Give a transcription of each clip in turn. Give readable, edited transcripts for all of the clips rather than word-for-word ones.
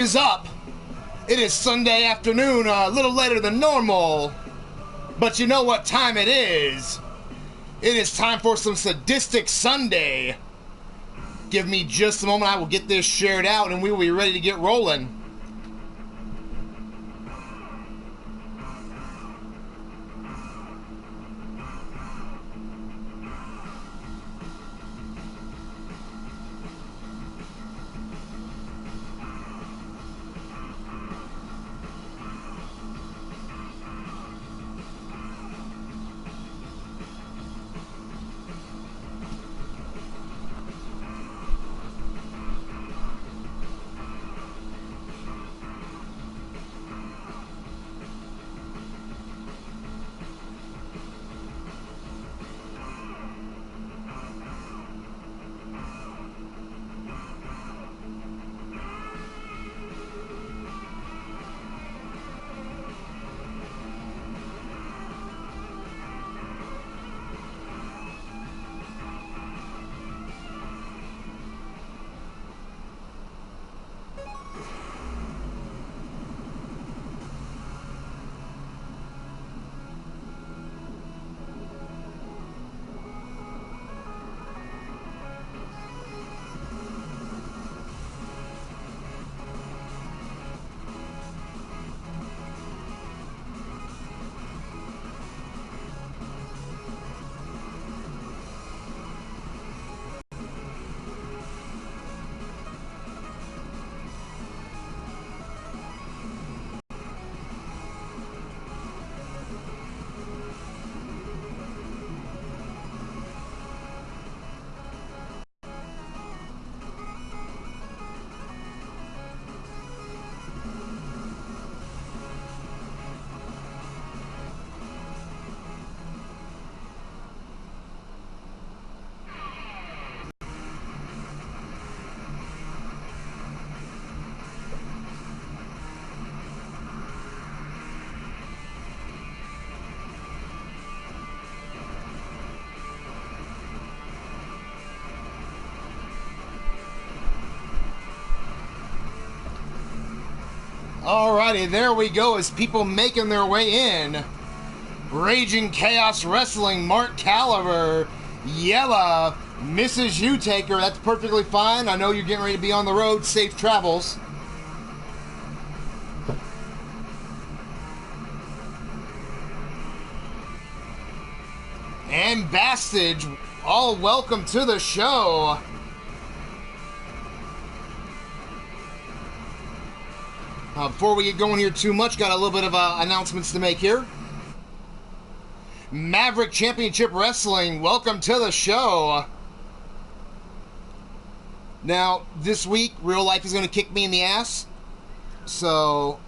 Is up. It is Sunday afternoon, a little later than normal. But you know what time it is? It is time for some Sadistic Sunday. Give me just a moment, I will get this shared out and we will be ready to get rolling. Alrighty, there we go as people making their way in. Raging Chaos Wrestling, Mark Caliber, Yella, Mrs. U-Taker, that's perfectly fine. I know you're getting ready to be on the road. Safe travels. And Bastage, all welcome to the show. Before we get going here too much, got a little bit of announcements to make here. Maverick Championship Wrestling, welcome to the show. Now, this week, real life is going to kick me in the ass. So,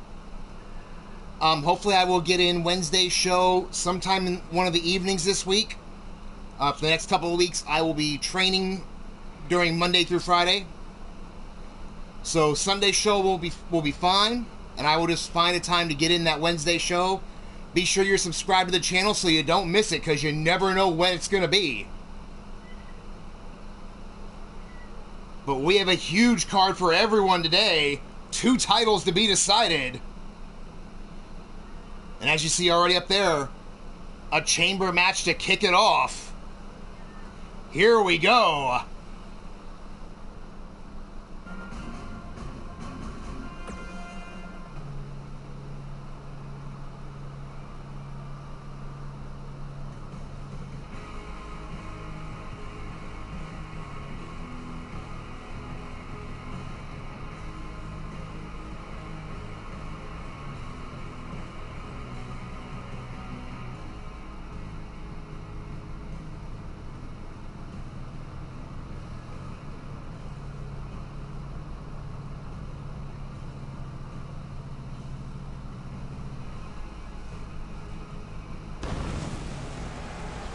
hopefully I will get in Wednesday's show sometime in one of the evenings this week. For the next couple of weeks, I will be training during Monday through Friday. So Sunday's show will be fine, and I will just find a time to get in that Wednesday show. Be sure you're subscribed to the channel so you don't miss it, because you never know when it's going to be. But we have a huge card for everyone today. 2 titles to be decided. And as you see already up there, a chamber match to kick it off. Here we go.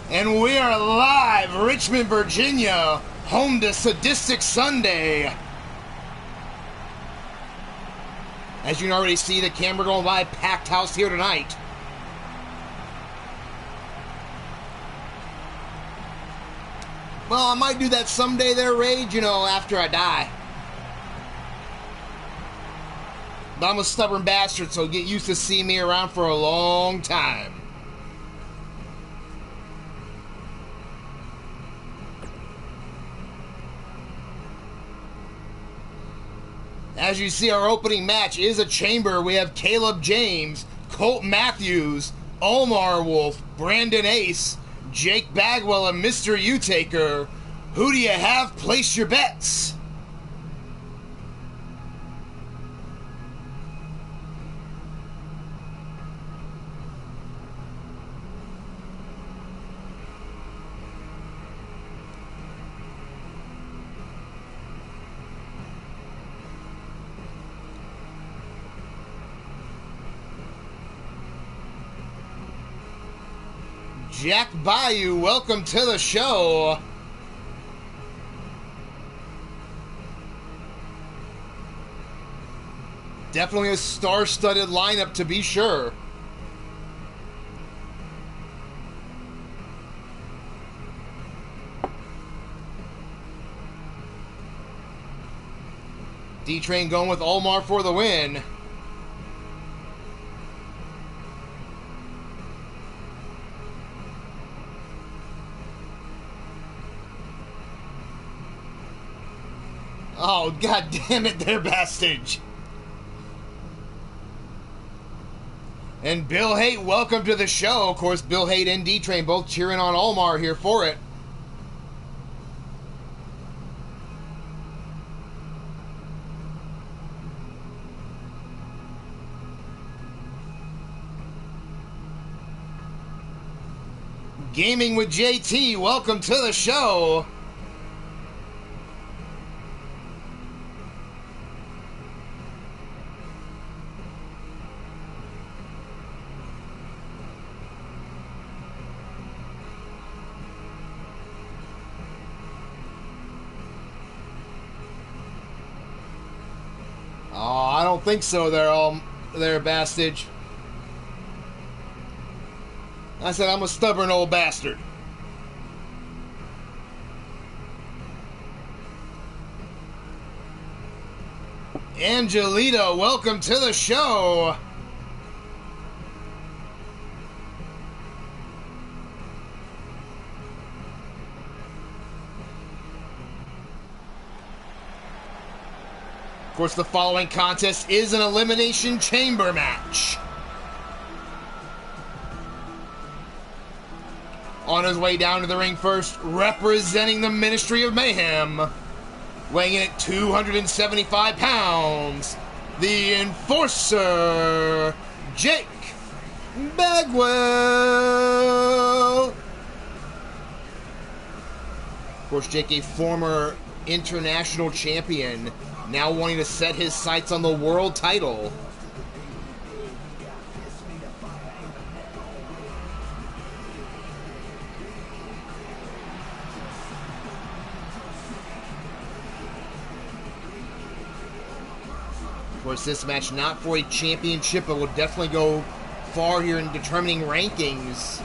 And we are live, Richmond, Virginia, home to Sadistic Sunday. As you can already see, the camera going by, packed house here tonight. Well, I might do that someday there, Rage, you know, after I die. But I'm a stubborn bastard, so get used to seeing me around for a long time. As you see, our opening match is a chamber. We have Caleb James, Colt Matthews, Omar Wolf, Brandon Ace, Jake Bagwell, and Mr. U-Taker. Who do you have? Place your bets. Jack Bayou, welcome to the show. Definitely a star-studded lineup to be sure. D-Train going with Omar for the win. Oh, god damn it there, bastard. And Bill Haight, welcome to the show. Of course, Bill Haight and D-Train both cheering on Omar here for it. Gaming with JT, welcome to the show. Oh, I don't think so there, bastard. I said I'm a stubborn old bastard. Angelita, welcome to the show. Of course, the following contest is an Elimination Chamber match. On his way down to the ring first, representing the Ministry of Mayhem, weighing in at 275 pounds, the Enforcer, Jake Bagwell. Of course, Jake, a former international champion, now wanting to set his sights on the world title. Of course, this match not for a championship, but will definitely go far here in determining rankings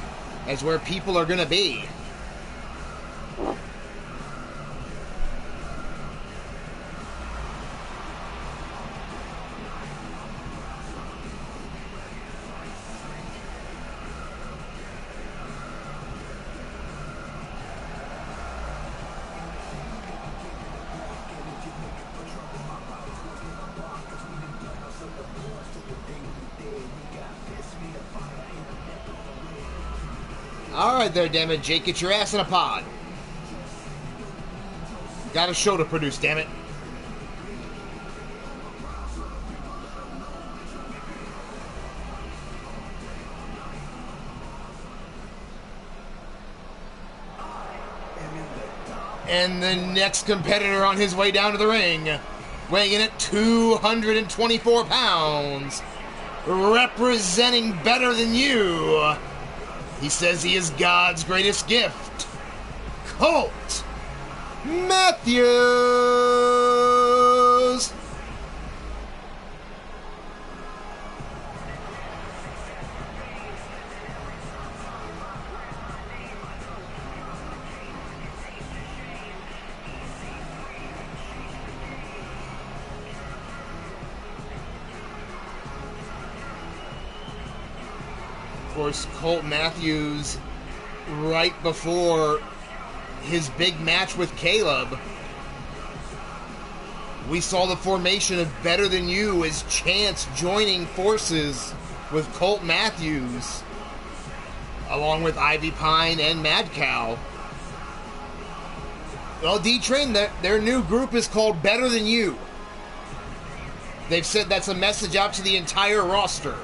as where people are going to be. Alright there, damn it, Jake. Get your ass in a pod. Got a show to produce, damn it. And the next competitor on his way down to the ring, weighing in at 224 pounds, representing Better Than You. He says he is God's greatest gift, Colt Matthews. course, Colt Matthews, right before his big match with Caleb, we saw the formation of Better Than You as Chance joining forces with Colt Matthews, along with Ivy Pine and Mad Cow. Well, D-Train, their new group is called Better Than You. They've said that's a message out to the entire roster.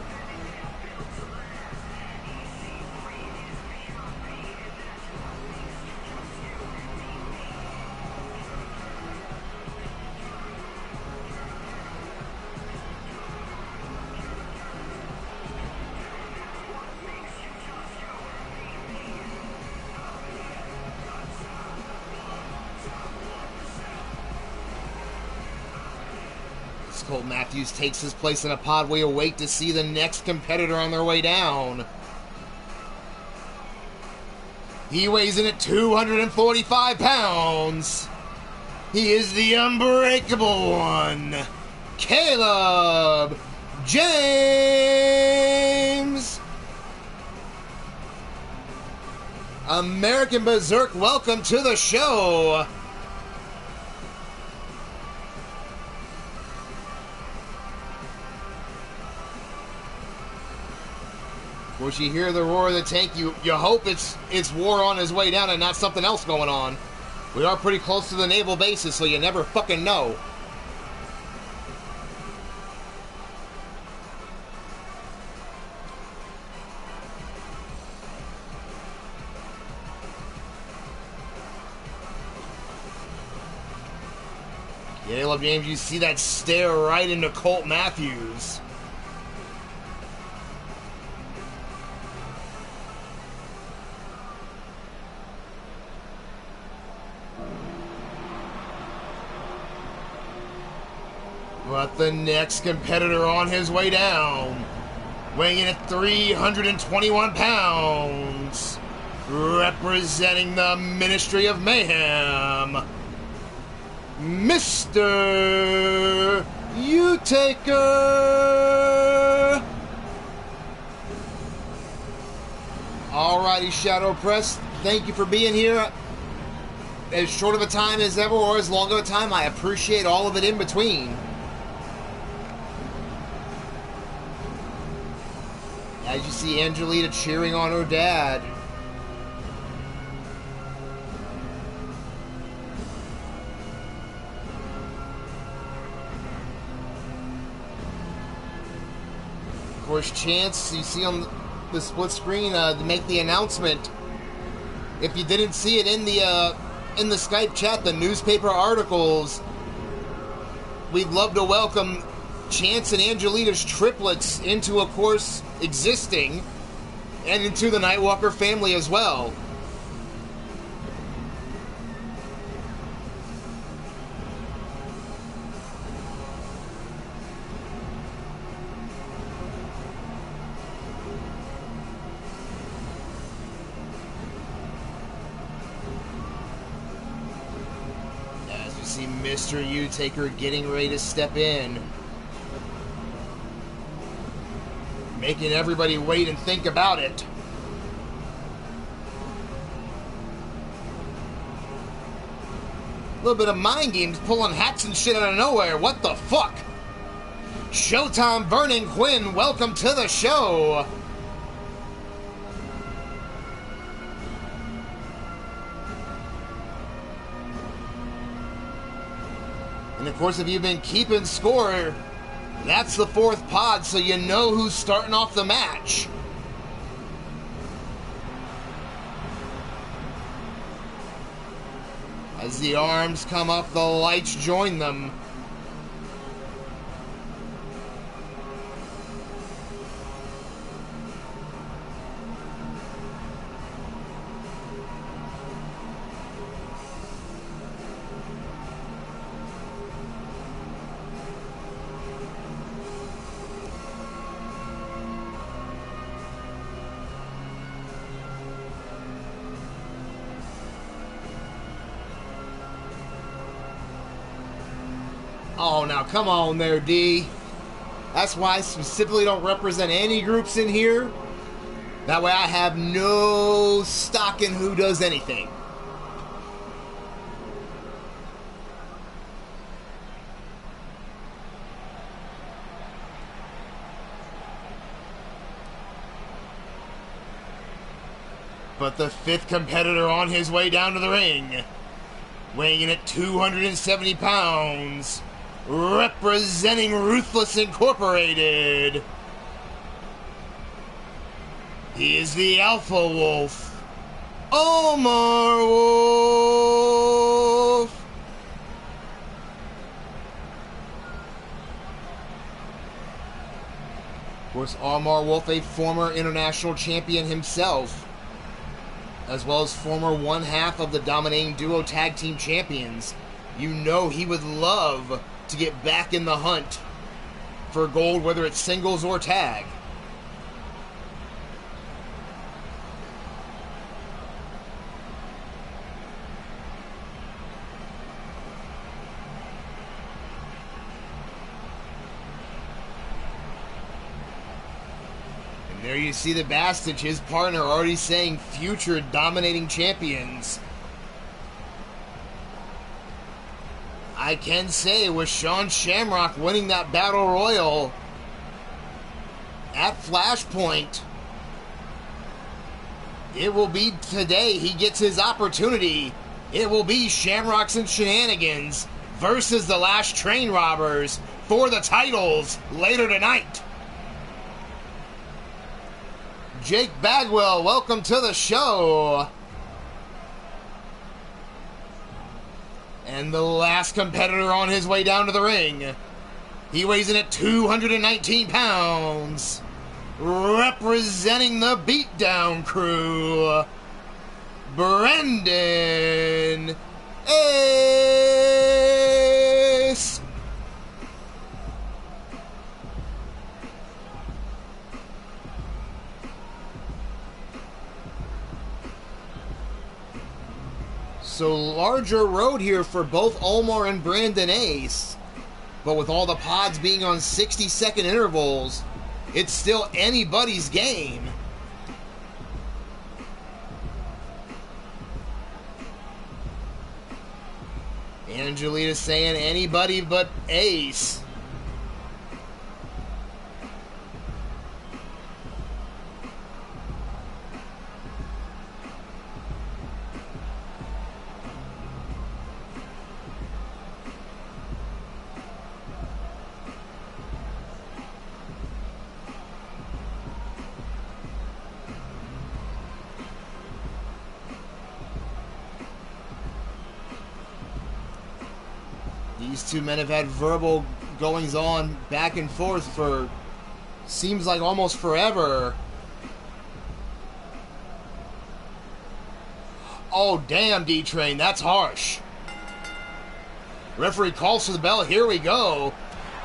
Colt Matthews takes his place in a pod. We await to see the next competitor on their way down. He weighs in at 245 pounds. He is the unbreakable one, Caleb James. American Berserk, welcome to the show. Of course, you hear the roar of the tank. You hope it's War on his way down and not something else going on. We are pretty close to the naval bases, so you never fucking know. Caleb James, you see that stare right into Colt Matthews. But the next competitor on his way down, weighing in at 321 pounds, representing the Ministry of Mayhem, Mr. U-Taker. Alrighty, Shadow Press, thank you for being here. As short of a time as ever, or as long of a time, I appreciate all of it in between. As you see Angelita cheering on her dad. Of course, Chance, you see on the split screen to make the announcement. If you didn't see it in the Skype chat, the newspaper articles, we'd love to welcome Chance and Angelita's triplets into, of course, existing, and into the Nightwalker family as well. As you see Mr. U-Taker getting ready to step in, making everybody wait and think about it. A little bit of mind games, pulling hats and shit out of nowhere. What the fuck? Showtime Vernon Quinn, welcome to the show. And of course, if you've been keeping score, that's the fourth pod, so you know who's starting off the match. As the arms come up, the lights join them. Oh, now come on there, D. That's why I specifically don't represent any groups in here. That way I have no stock in who does anything. But the fifth competitor on his way down to the ring, weighing in at 270 pounds, representing Ruthless Incorporated, he is the Alpha Wolf, Omar Wolf. Of course, Omar Wolf, a former international champion himself, as well as former one half of the Dominating Duo Tag Team Champions. You know he would love to get back in the hunt for gold, whether it's singles or tag. There you see the Bastich, his partner, already saying future dominating champions. I can say with Sean Shamrock winning that Battle Royal at Flashpoint, it will be today he gets his opportunity. It will be Shamrocks and Shenanigans versus the Last Train Robbers for the titles later tonight. Jake Bagwell, welcome to the show. And the last competitor on his way down to the ring, he weighs in at 219 pounds, representing the Beatdown Crew, Brendan Ace. So larger road here for both Omar and Brandon Ace. But with all the pods being on 60-second intervals, it's still anybody's game. Angelita saying anybody but Ace. These two men have had verbal goings on back and forth for seems like almost forever. Oh, damn, D-Train, that's harsh. Referee calls for the bell. Here we go.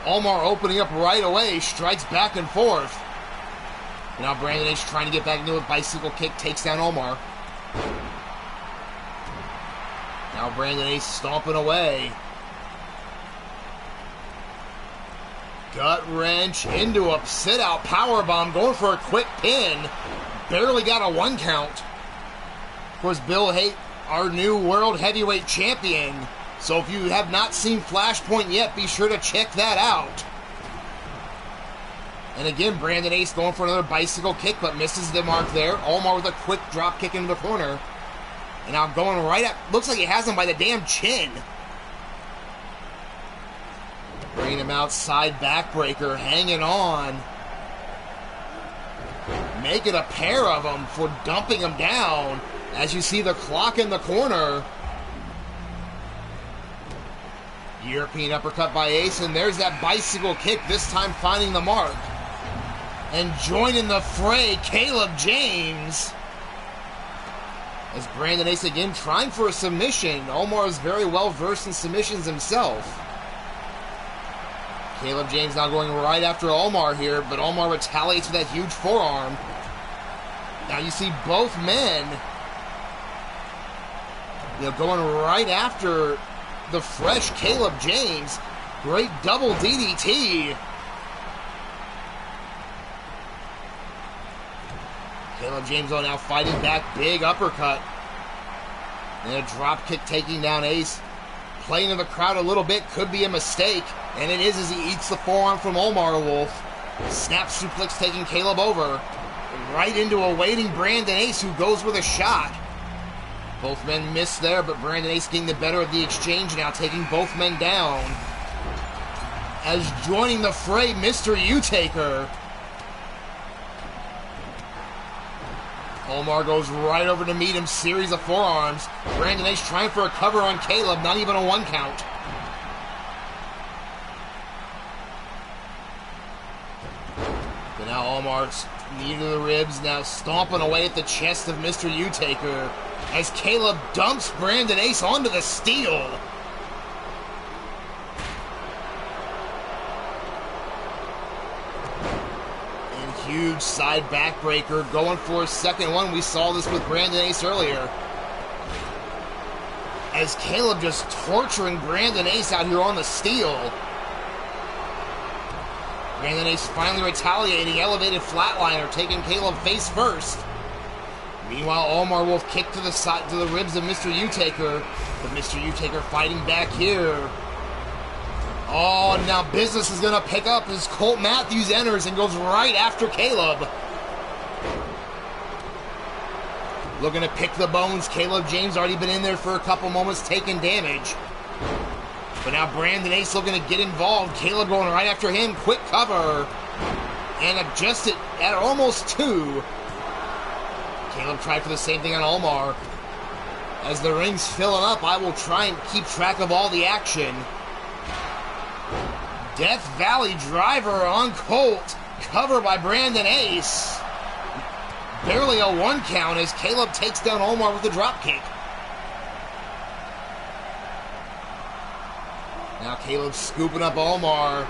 Omar opening up right away, strikes back and forth. Now Brandon Ace trying to get back into a bicycle kick, takes down Omar. Now Brandon Ace stomping away. Gut wrench into a sit-out powerbomb, going for a quick pin. Barely got a 1 count. Of course, Bill Haight, our new World Heavyweight Champion. So if you have not seen Flashpoint yet, be sure to check that out. And again, Brandon Ace going for another bicycle kick, but misses the mark there. Omar with a quick drop kick into the corner. And now going right at, looks like he has him by the damn chin. Bringing him outside, backbreaker, hanging on. Making a pair of them for dumping him down. As you see the clock in the corner. European uppercut by Ace, and there's that bicycle kick, this time finding the mark. And joining the fray, Caleb James. As Brandon Ace again trying for a submission. Omar is very well versed in submissions himself. Caleb James now going right after Omar here, but Omar retaliates with that huge forearm. Now you see both men, going right after the fresh Caleb James. Great double DDT. Caleb James now fighting back. Big uppercut. And a drop kick taking down Ace. Playing to the crowd a little bit could be a mistake. And it is as he eats the forearm from Omar Wolf. Snap suplex taking Caleb over. Right into a waiting Brandon Ace, who goes with a shot. Both men miss there, but Brandon Ace getting the better of the exchange now, taking both men down. As joining the fray, Mr. U-Taker. Omar goes right over to meet him, series of forearms. Brandon Ace trying for a cover on Caleb, not even a 1 count. But now Omar's knee to the ribs, now stomping away at the chest of Mr. U-Taker as Caleb dumps Brandon Ace onto the steel. And huge side backbreaker, going for a second one. We saw this with Brandon Ace earlier. As Caleb just torturing Brandon Ace out here on the steel. Brandon Ace finally retaliating, elevated flatliner, taking Caleb face first. Meanwhile, Omar Wolf kick to the side, to the ribs of Mr. U-Taker, but Mr. U-Taker fighting back here. Oh, now business is going to pick up as Colt Matthews enters and goes right after Caleb. Looking to pick the bones. Caleb James already been in there for a couple moments, taking damage. But now Brandon Ace looking to get involved. Caleb going right after him. Quick cover. And adjusted at almost 2. Caleb tried for the same thing on Omar. As the ring's filling up, I will try and keep track of all the action. Death Valley driver on Colt. Cover by Brandon Ace. Barely a 1 count as Caleb takes down Omar with a drop kick. Now Caleb scooping up Omar.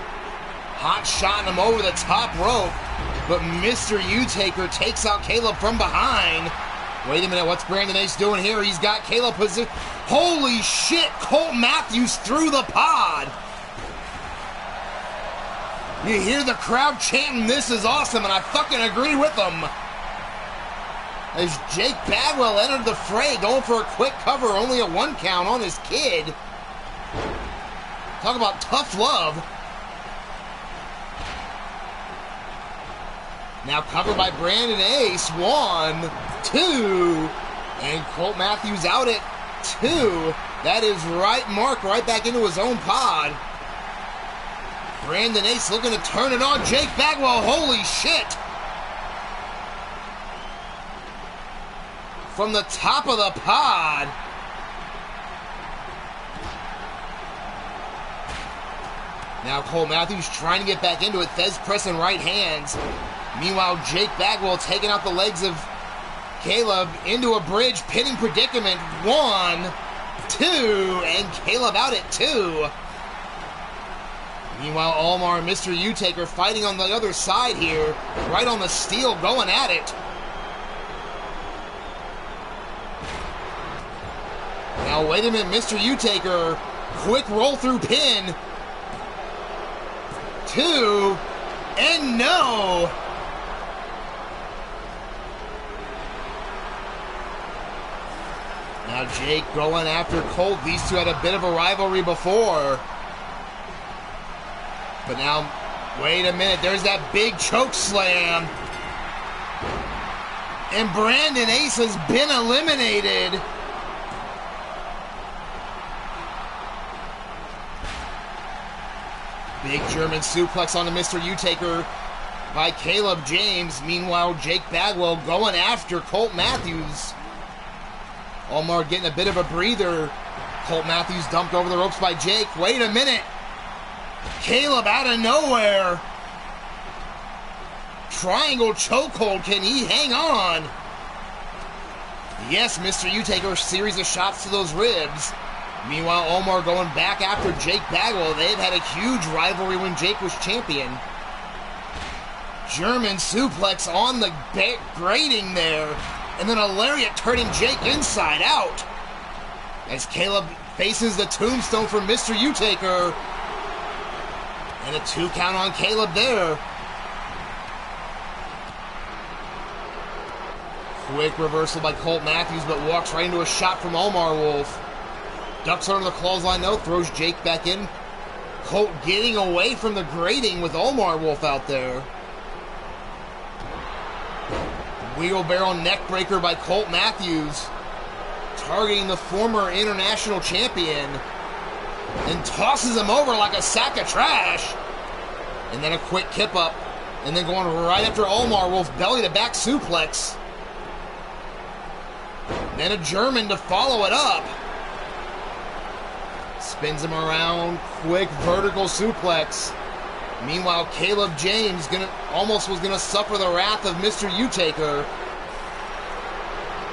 Hot shotting him over the top rope. But Mr. U-Taker takes out Caleb from behind. Wait a minute, what's Brandon Ace doing here? He's got Caleb positioned. Holy shit, Colt Matthews through the pod. You hear the crowd chanting, "This is awesome," and I fucking agree with them. As Jake Bagwell entered the fray, going for a quick cover, only a 1 count on his kid. Talk about tough love. Now covered by Brandon Ace. 1, 2. And Colt Matthews out at 2. That is right mark, right back into his own pod. Brandon Ace looking to turn it on Jake Bagwell. Holy shit. From the top of the pod. Now Colt Matthews trying to get back into it. Fez pressing right hands. Meanwhile, Jake Bagwell taking out the legs of Caleb into a bridge pinning predicament. 1, 2, and Caleb out at 2. Meanwhile, Omar and Mr. U-Taker fighting on the other side here. Right on the steel, going at it. Now, wait a minute, Mr. U-Taker. Quick roll through pin. 2, and no. Now Jake going after Colt. These two had a bit of a rivalry before. But now, wait a minute, there's that big choke slam. And Brandon Ace has been eliminated. Big German suplex onto Mr. U-Taker by Caleb James. Meanwhile, Jake Bagwell going after Colt Matthews. Omar getting a bit of a breather. Colt Matthews dumped over the ropes by Jake. Wait a minute. Caleb out of nowhere. Triangle chokehold. Can he hang on? Yes, Mr. U-Taker, series of shots to those ribs. Meanwhile, Omar going back after Jake Bagwell. They've had a huge rivalry when Jake was champion. German suplex on the grating there. And then a lariat turning Jake inside out. As Caleb faces the tombstone from Mr. U-Taker. And a 2 count on Caleb there. Quick reversal by Colt Matthews, but walks right into a shot from Omar Wolf. Ducks under the clothesline, though, throws Jake back in. Colt getting away from the grating with Omar Wolf out there. Wheelbarrow neckbreaker by Colt Matthews, targeting the former international champion, and tosses him over like a sack of trash. And then a quick kip up, and then going right after Omar Wolf, belly to back suplex. Then a German to follow it up. Spins him around, quick vertical suplex. Meanwhile, Caleb James almost was gonna suffer the wrath of Mr. U-Taker.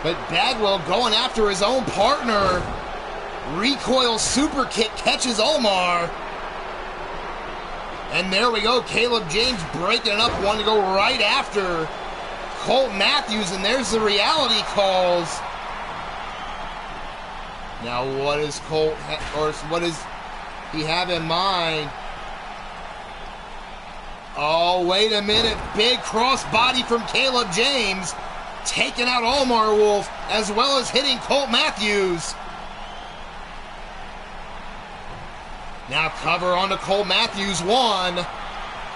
But Bagwell going after his own partner. Recoil super kick catches Omar. And there we go, Caleb James breaking it up, one to go right after Colt Matthews, and there's the reality calls. Now what is Colt, or what does he have in mind? Oh, wait a minute, big crossbody from Caleb James, taking out Omar Wolf, as well as hitting Colt Matthews. Now cover onto Colt Matthews, one,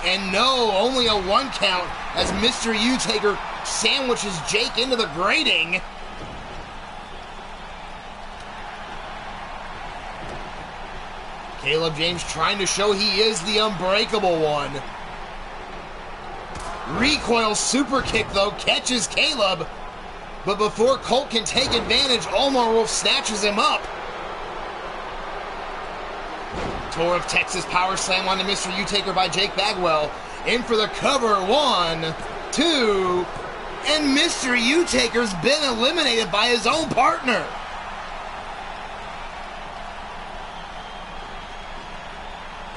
and no, only a one count as Mr. U-Taker sandwiches Jake into the grating. Caleb James trying to show he is the unbreakable one. Recoil super kick, though, catches Caleb, but before Colt can take advantage, Omar Wolf snatches him up. Tour of Texas power slam onto Mr. U-Taker by Jake Bagwell. In for the cover, 1, 2, and Mr. U-Taker's been eliminated by his own partner.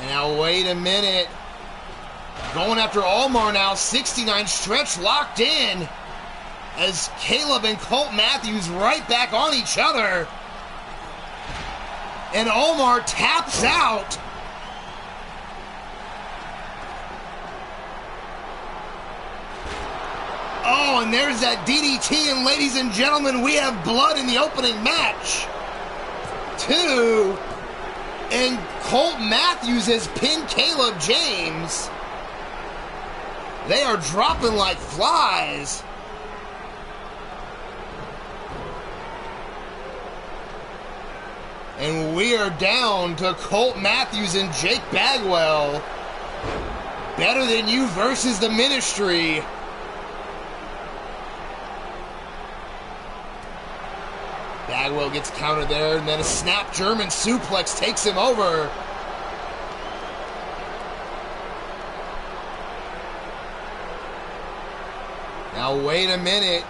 And now wait a minute. Going after Omar now, 69 stretch locked in as Caleb and Colt Matthews right back on each other. And Omar taps out. Oh, and there's that DDT, and ladies and gentlemen, we have blood in the opening match. 2, and Colt Matthews has pinned Caleb James. They are dropping like flies. And we are down to Colt Matthews and Jake Bagwell. Better Than You versus the Ministry. Bagwell gets countered there, and then a snap German suplex takes him over. Now wait a minute.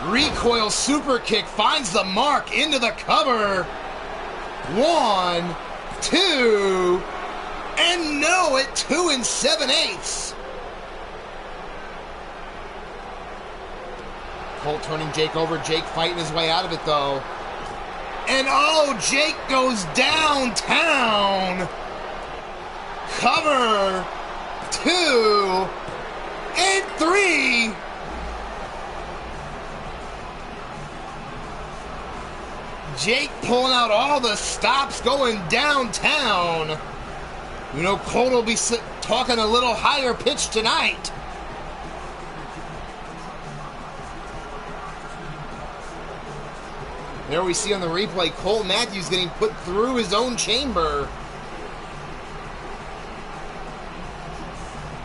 Recoil super kick finds the mark into the cover. 1, 2, and no at 2 7/8. Colt turning Jake over. Jake fighting his way out of it, though. And oh, Jake goes downtown. Cover 2 and 3. Jake pulling out all the stops, going downtown. You know, Colt will be talking a little higher pitch tonight. There we see on the replay, Colt Matthews getting put through his own chamber.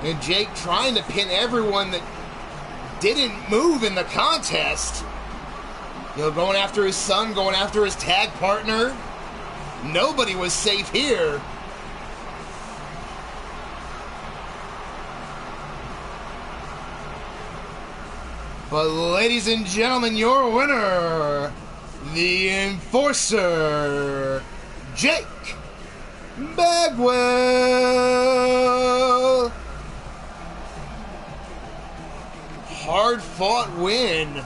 And Jake trying to pin everyone that didn't move in the contest. You know, going after his son, going after his tag partner. Nobody was safe here. But ladies and gentlemen, your winner, the Enforcer, Jake Bagwell. Hard-fought win.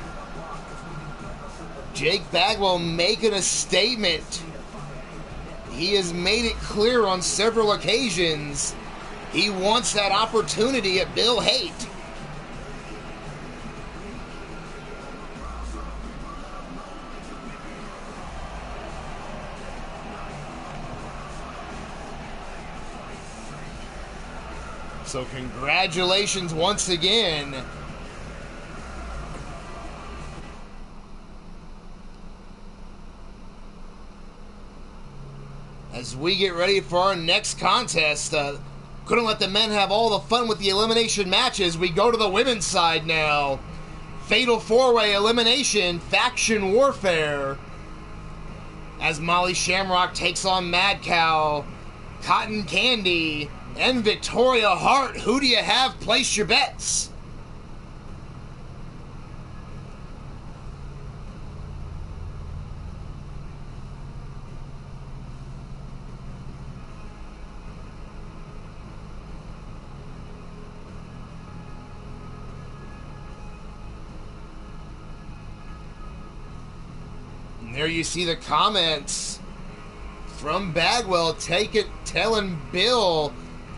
Jake Bagwell making a statement. He has made it clear on several occasions he wants that opportunity at Bill Haight. So congratulations once again. As we get ready for our next contest, couldn't let the men have all the fun with the elimination matches. We go to the women's side now. Fatal 4-way elimination, faction warfare. As Molly Shamrock takes on Mad Cow, Cotton Candy, and Victoria Hart. Who do you have? Place your bets. And there you see the comments from Bagwell. Take it, telling Bill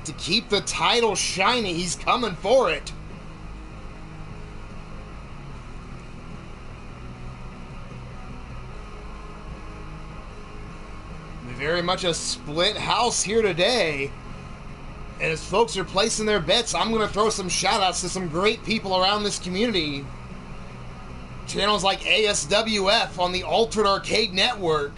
to keep the title shiny. He's coming for it. Very much a split house here today. And as folks are placing their bets, I'm going to throw some shout outs to some great people around this community. Channels like ASWF on the Altered Arcade Network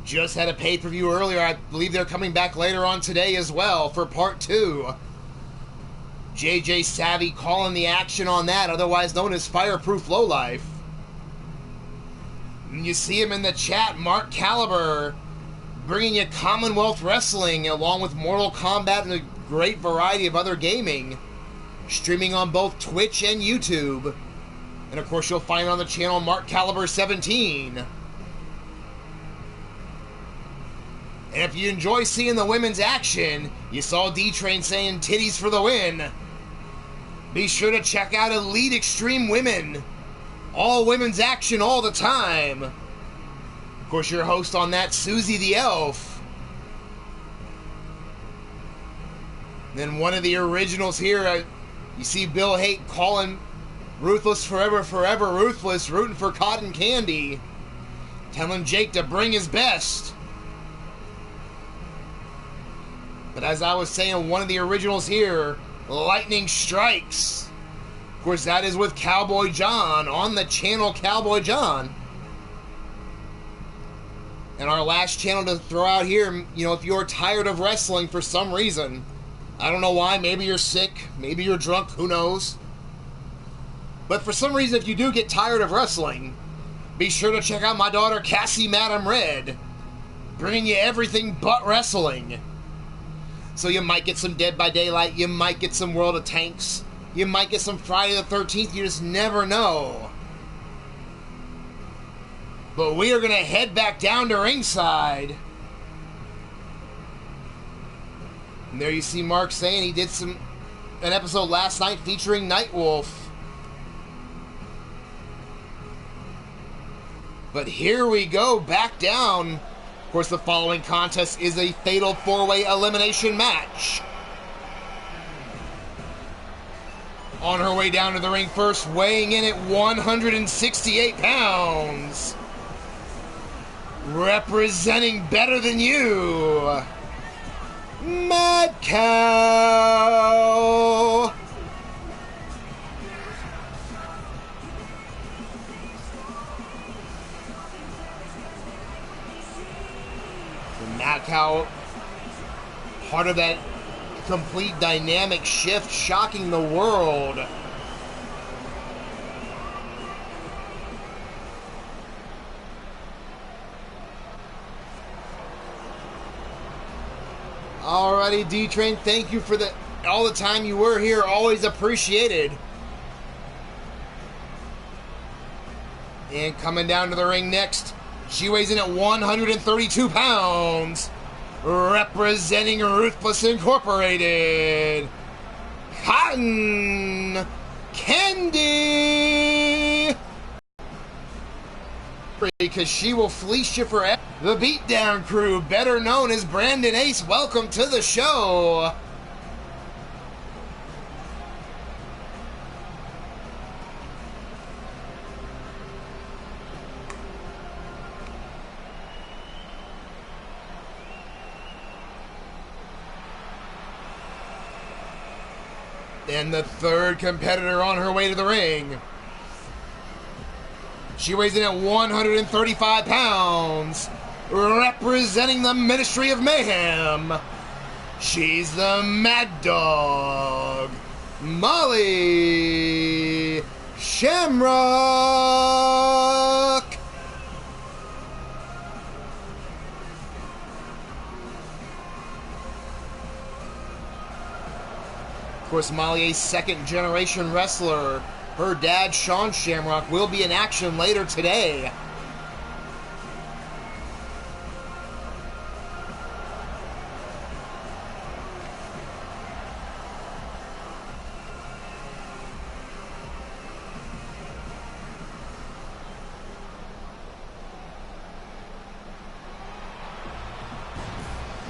just had a pay-per-view earlier. I believe they're coming back later on today as well for part 2. JJ Savvy calling the action on that, otherwise known as Fireproof Lowlife. And you see him in the chat, Mark Caliber, bringing you Commonwealth Wrestling along with Mortal Kombat and a great variety of other gaming, streaming on both Twitch and YouTube. And of course you'll find it on the channel Mark Caliber 17. And if you enjoy seeing the women's action, you saw D-Train saying titties for the win. Be sure to check out Elite Extreme Women. All women's action all the time. Of course, your host on that, Susie the Elf. And then one of the originals here, you see Bill Haight calling Ruthless Forever, Forever Ruthless, rooting for Cotton Candy. Telling Jake to bring his best. But as I was saying, one of the originals here, Lightning Strikes. Of course, that is with Cowboy John on the channel Cowboy John. And our last channel to throw out here, you know, if you're tired of wrestling for some reason, I don't know why, maybe you're sick, maybe you're drunk, who knows. But for some reason, if you do get tired of wrestling, be sure to check out my daughter Cassie Madam Red, bringing you everything but wrestling. So you might get some Dead by Daylight, you might get some World of Tanks, you might get some Friday the 13th, you just never know. But we are going to head back down to ringside. And there you see Mark saying he did an episode last night featuring Nightwolf. But here we go, back down. Of course, the following contest is a fatal 4-way elimination match. On her way down to the ring first, weighing in at 168 pounds. Representing Better Than You, Mad Cow. Mad Cow, part of that complete dynamic shift, shocking the world. Alrighty, D-Train, thank you for all the time you were here. Always appreciated. And coming down to the ring next, she weighs in at 132 pounds. Representing Ruthless Incorporated, Cotton Candy. Because she will fleece you forever. The Beatdown Crew, better known as Brandon Ace, welcome to the show. And the third competitor on her way to the ring. She weighs in at 135 pounds, representing the Ministry of Mayhem. She's the Mad Dog, Molly Shamrock. Of course, Molly, a second-generation wrestler. Her dad, Sean Shamrock, will be in action later today.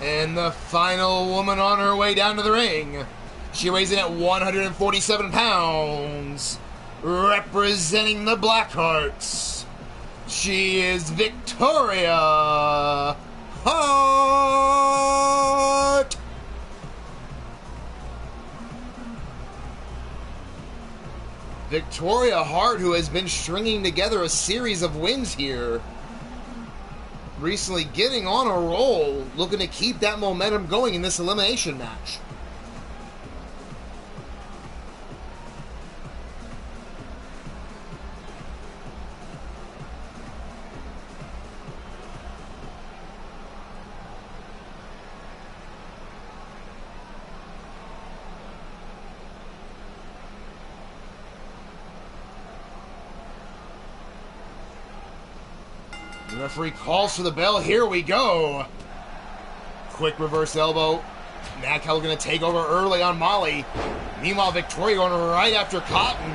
And the final woman on her way down to the ring. She weighs in at 147 pounds, representing the Blackhearts. She is Victoria Hart. Victoria Hart, who has been stringing together a series of wins here. Recently getting on a roll, looking to keep that momentum going in this elimination match. The referee calls for the bell. Here we go. Quick reverse elbow. Madcow going to take over early on Molly. Meanwhile, Victoria going right after Cotton.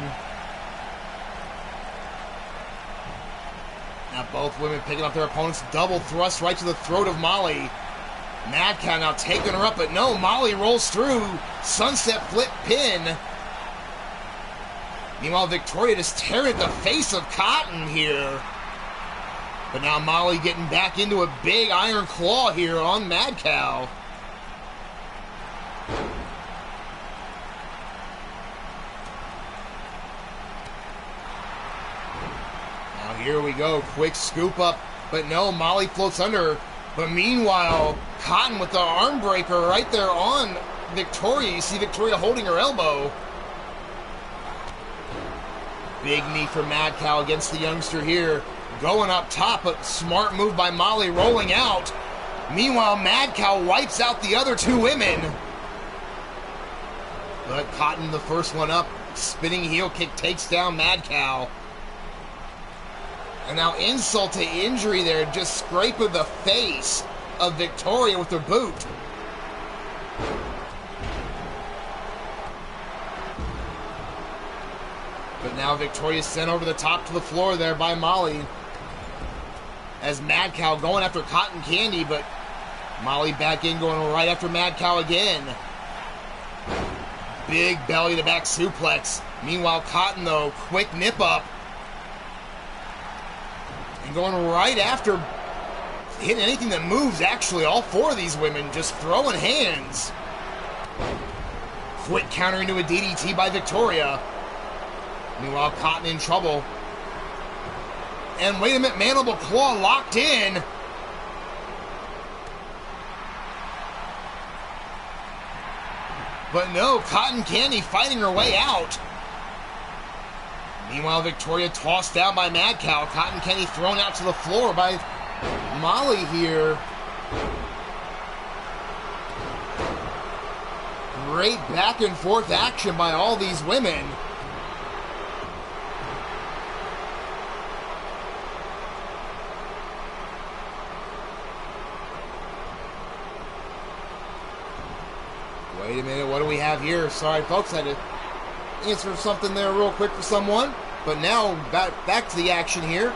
Now both women picking up their opponents. Double thrust right to the throat of Molly. Madcow now taking her up, but no, Molly rolls through. Sunset flip pin. Meanwhile, Victoria just tearing at the face of Cotton here. But now Molly getting back into a big iron claw here on Madcow. Now here we go, quick scoop up, but no, Molly floats under. But meanwhile, Cotton with the arm breaker right there on Victoria. You see Victoria holding her elbow. Big knee for Madcow against the youngster here. Going up top, but smart move by Molly, rolling out. Meanwhile, Madcow wipes out the other two women. But Cotton, the first one up, spinning heel kick takes down Madcow. And now insult to injury there, just scraping the face of Victoria with her boot. But now Victoria's sent over the top to the floor there by Molly. As Madcow going after Cotton Candy, but Molly back in, going right after Madcow again. Big belly to back suplex. Meanwhile, Cotton, though, quick nip up. And going right after, hitting anything that moves, actually. All four of these women just throwing hands. Quick counter into a DDT by Victoria. Meanwhile, Cotton in trouble. And wait a minute, mandible claw locked in. But no, Cotton Candy fighting her way out. Meanwhile, Victoria tossed down by Madcow. Cotton Candy thrown out to the floor by Molly here. Great back and forth action by all these women. Wait a minute, what do we have here? Sorry, folks, I had to answer something there real quick for someone. But now, back to the action here.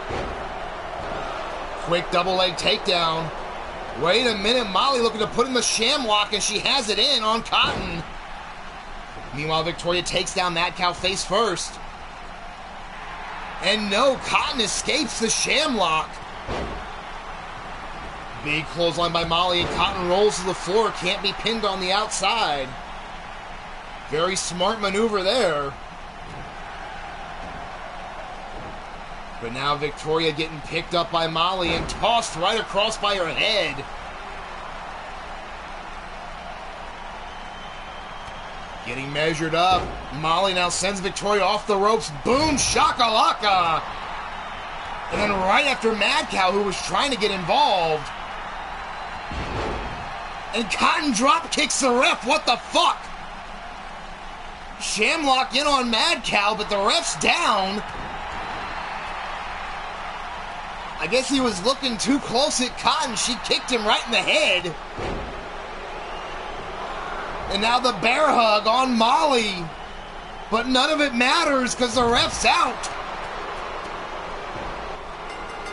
Quick double leg takedown. Wait a minute, Molly looking to put in the shamrock, and she has it in on Cotton. Meanwhile, Victoria takes down Madcow face first. And no, Cotton escapes the shamrock. Big clothesline by Molly, and Cotton rolls to the floor. Can't be pinned on the outside. Very smart maneuver there. But now Victoria getting picked up by Molly and tossed right across by her head. Getting measured up. Molly now sends Victoria off the ropes. Boom, shakalaka. And then right after Mad Cow, who was trying to get involved. And Cotton drop kicks the ref. What the fuck? Shamlock in on Mad Cow, but the ref's down. I guess he was looking too close at Cotton. She kicked him right in the head. And now the bear hug on Molly. But none of it matters because the ref's out.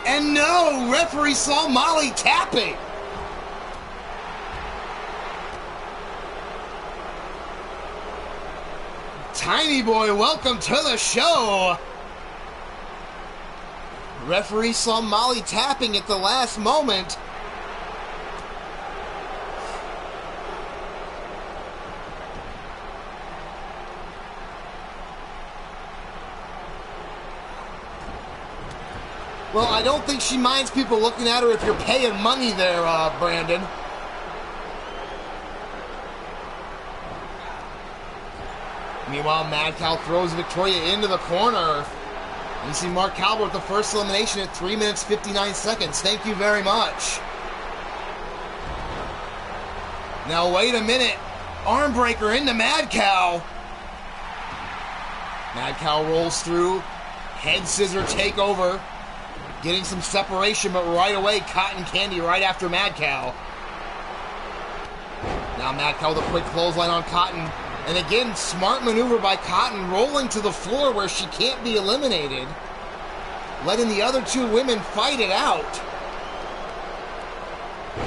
And no, referee saw Molly tapping. Tiny Boy, welcome to the show. Referee saw Molly tapping at the last moment. Well, I don't think she minds people looking at her if you're paying money there, Brandon. Meanwhile, Mad Cow throws Victoria into the corner. And you see Mark Calvert with the first elimination at 3 minutes, 59 seconds. Thank you very much. Now, wait a minute. Arm breaker into Mad Cow. Mad Cow rolls through. Head scissor takeover. Getting some separation, but right away, Cotton Candy right after Mad Cow. Now Mad Cow with a quick clothesline on Cotton. And again, smart maneuver by Cotton, rolling to the floor where she can't be eliminated. Letting the other two women fight it out.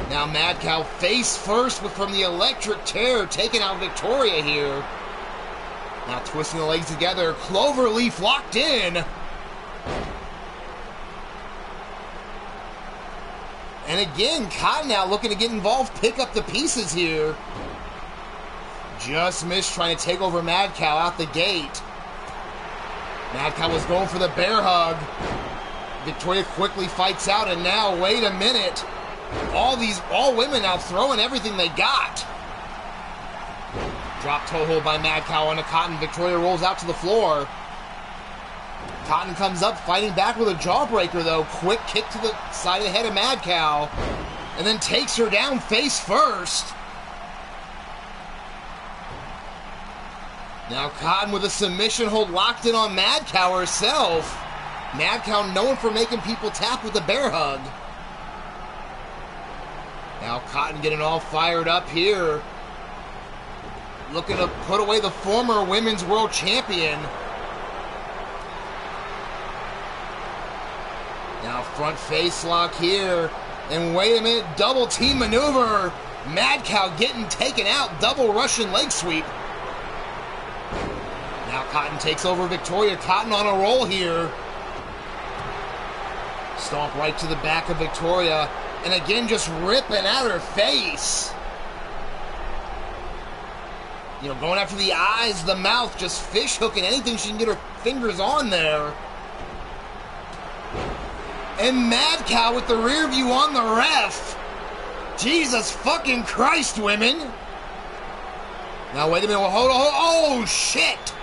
Now Mad Cow face first from the electric chair, taking out Victoria here. Now twisting the legs together, Cloverleaf locked in. And again, Cotton now looking to get involved, pick up the pieces here. Just missed trying to take over Mad Cow out the gate. Mad Cow was going for the bear hug. Victoria quickly fights out, and now, wait a minute. All women now throwing everything they got. Drop toe hold by Mad Cow onto Cotton. Victoria rolls out to the floor. Cotton comes up, fighting back with a jawbreaker, though. Quick kick to the side of the head of Mad Cow. And then takes her down face first. Now Cotton with a submission hold locked in on Mad Cow herself. Mad Cow known for making people tap with the bear hug. Now Cotton getting all fired up here. Looking to put away the former women's world champion. Now front face lock here. And wait a minute, double team maneuver. Mad Cow getting taken out, double Russian leg sweep. Now Cotton takes over Victoria. Cotton on a roll here. Stomp right to the back of Victoria. And again, just ripping out her face. You know, going after the eyes, the mouth, just fish hooking anything she can get her fingers on there. And Mad Cow with the rear view on the ref. Jesus fucking Christ, women. Now, wait a minute. Hold on. Oh, shit.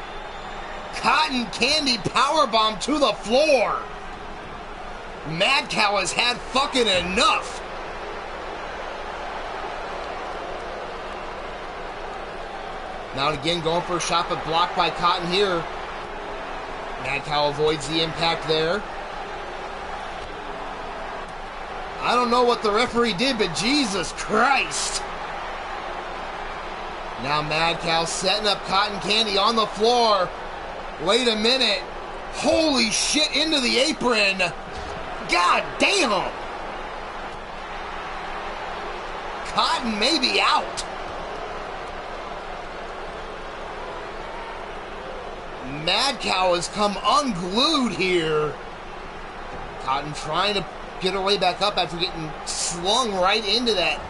Cotton Candy powerbomb to the floor. Mad Cow has had fucking enough. Now again, going for a shot, but blocked by Cotton here. Mad Cow avoids the impact there. I don't know what the referee did, but Jesus Christ. Now Mad Cow setting up Cotton Candy on the floor. Wait a minute. Holy shit, into the apron. God damn. Cotton may be out. Mad Cow has come unglued here. Cotton trying to get her way back up after getting slung right into that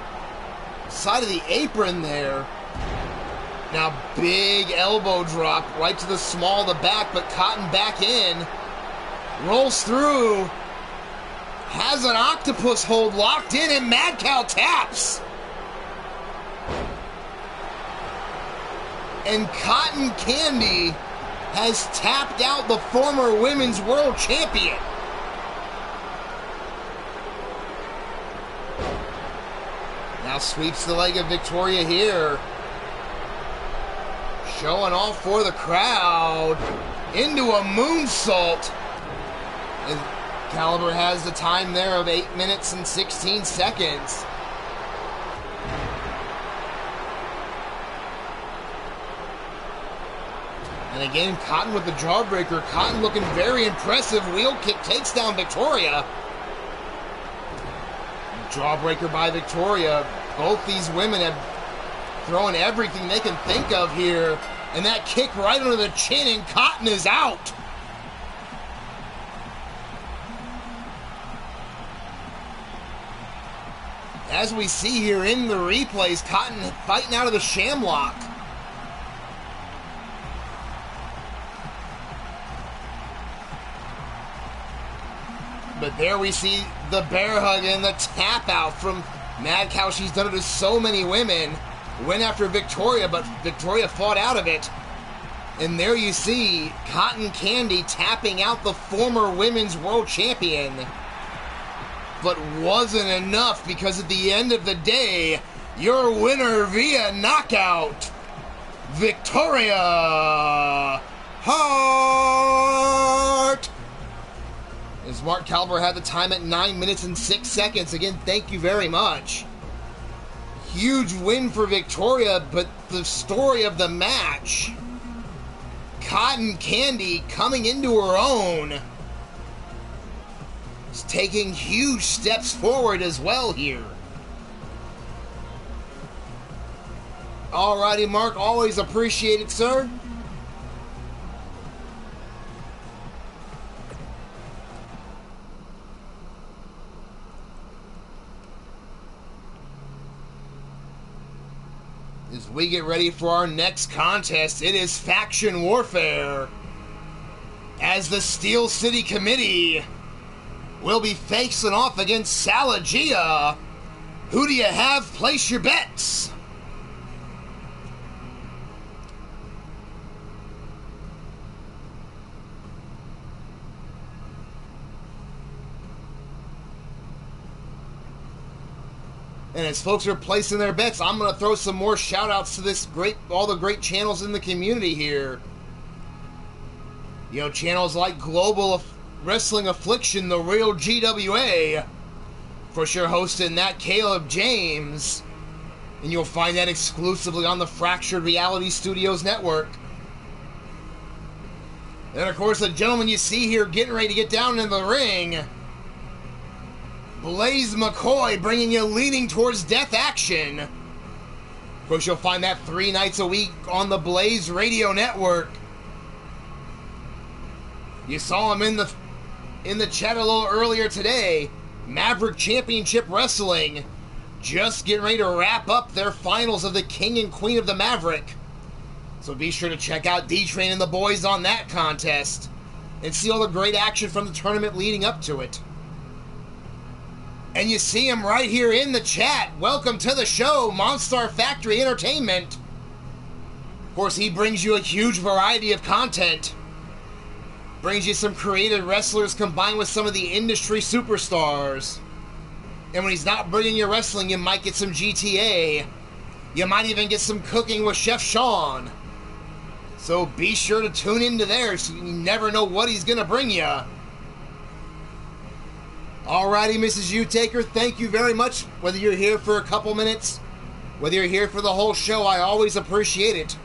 side of the apron there. Now, big elbow drop right to the small of the back, but Cotton back in. Rolls through. Has an octopus hold locked in, and Mad Cow taps. And Cotton Candy has tapped out the former women's world champion. Now sweeps the leg of Victoria here. Showing off for the crowd. Into a moonsault. And Caliber has the time there of 8 minutes and 16 seconds. And again, Cotton with the jawbreaker. Cotton looking very impressive. Wheel kick takes down Victoria. Jawbreaker by Victoria. Both these women have thrown everything they can think of here. And that kick right under the chin, and Cotton is out. As we see here in the replays, Cotton fighting out of the shamlock. But there we see the bear hug and the tap out from Mad Cow. She's done it to so many women. Went after Victoria, but Victoria fought out of it. And there you see Cotton Candy tapping out the former women's world champion. But wasn't enough, because at the end of the day, your winner via knockout, Victoria Hart. As Mark Caliber had the time at 9 minutes and 6 seconds. Again, thank you very much. Huge win for Victoria, but the story of the match, Cotton Candy coming into her own, is taking huge steps forward as well here. Alrighty, Mark, always appreciate it, sir. As we get ready for our next contest, it is Faction Warfare. As the Steel City Committee will be facing off against Salagia. Who do you have? Place your bets. And as folks are placing their bets, I'm going to throw some more shout-outs to all the great channels in the community here. You know, channels like Global Wrestling Affliction, The Real GWA, for sure hosting that, Caleb James. And you'll find that exclusively on the Fractured Reality Studios network. And of course, the gentleman you see here getting ready to get down in the ring, Blaze McCoy, bringing you Leaning Towards Death action. Of course, you'll find that 3 nights a week on the Blaze Radio Network. You saw him in the chat a little earlier today. Maverick Championship Wrestling just getting ready to wrap up their finals of the King and Queen of the Maverick. So be sure to check out D-Train and the boys on that contest and see all the great action from the tournament leading up to it. And you see him right here in the chat. Welcome to the show, Monstar Factory Entertainment. Of course, he brings you a huge variety of content. Brings you some creative wrestlers combined with some of the industry superstars. And when he's not bringing you wrestling, you might get some GTA. You might even get some cooking with Chef Sean. So be sure to tune into there, so you never know what he's going to bring you. Alrighty, Mrs. U-Taker, thank you very much. Whether you're here for a couple minutes, whether you're here for the whole show, I always appreciate it.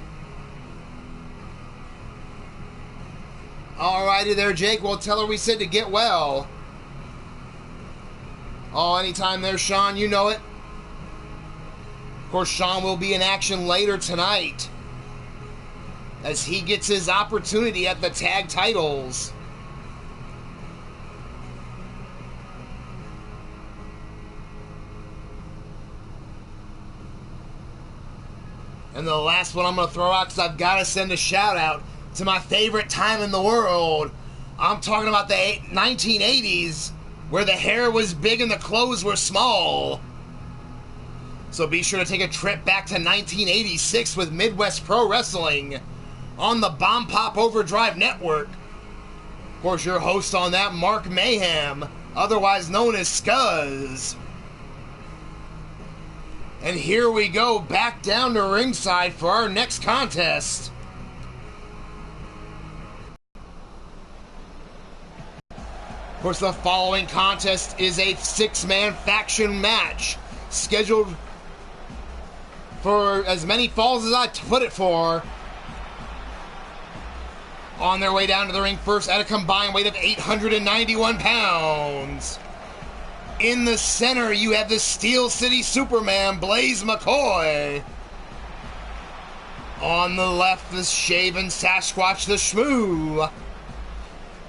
Alrighty there, Jake. Well, tell her we said to get well. Oh, anytime there, Sean, you know it. Of course, Sean will be in action later tonight as he gets his opportunity at the tag titles. And the last one I'm going to throw out, because I've got to send a shout out to my favorite time in the world. I'm talking about the 1980s, where the hair was big and the clothes were small. So be sure to take a trip back to 1986 with Midwest Pro Wrestling on the Bomb Pop Overdrive Network. Of course, your host on that, Mark Mayhem, otherwise known as Scuzz. And here we go, back down to ringside for our next contest. Of course, the following contest is a 6-man faction match, scheduled for as many falls as I put it for. On their way down to the ring first at a combined weight of 891 pounds. In the center, you have the Steel City Superman, Blaze McCoy. On the left, the Shaven Sasquatch, the Shmoo.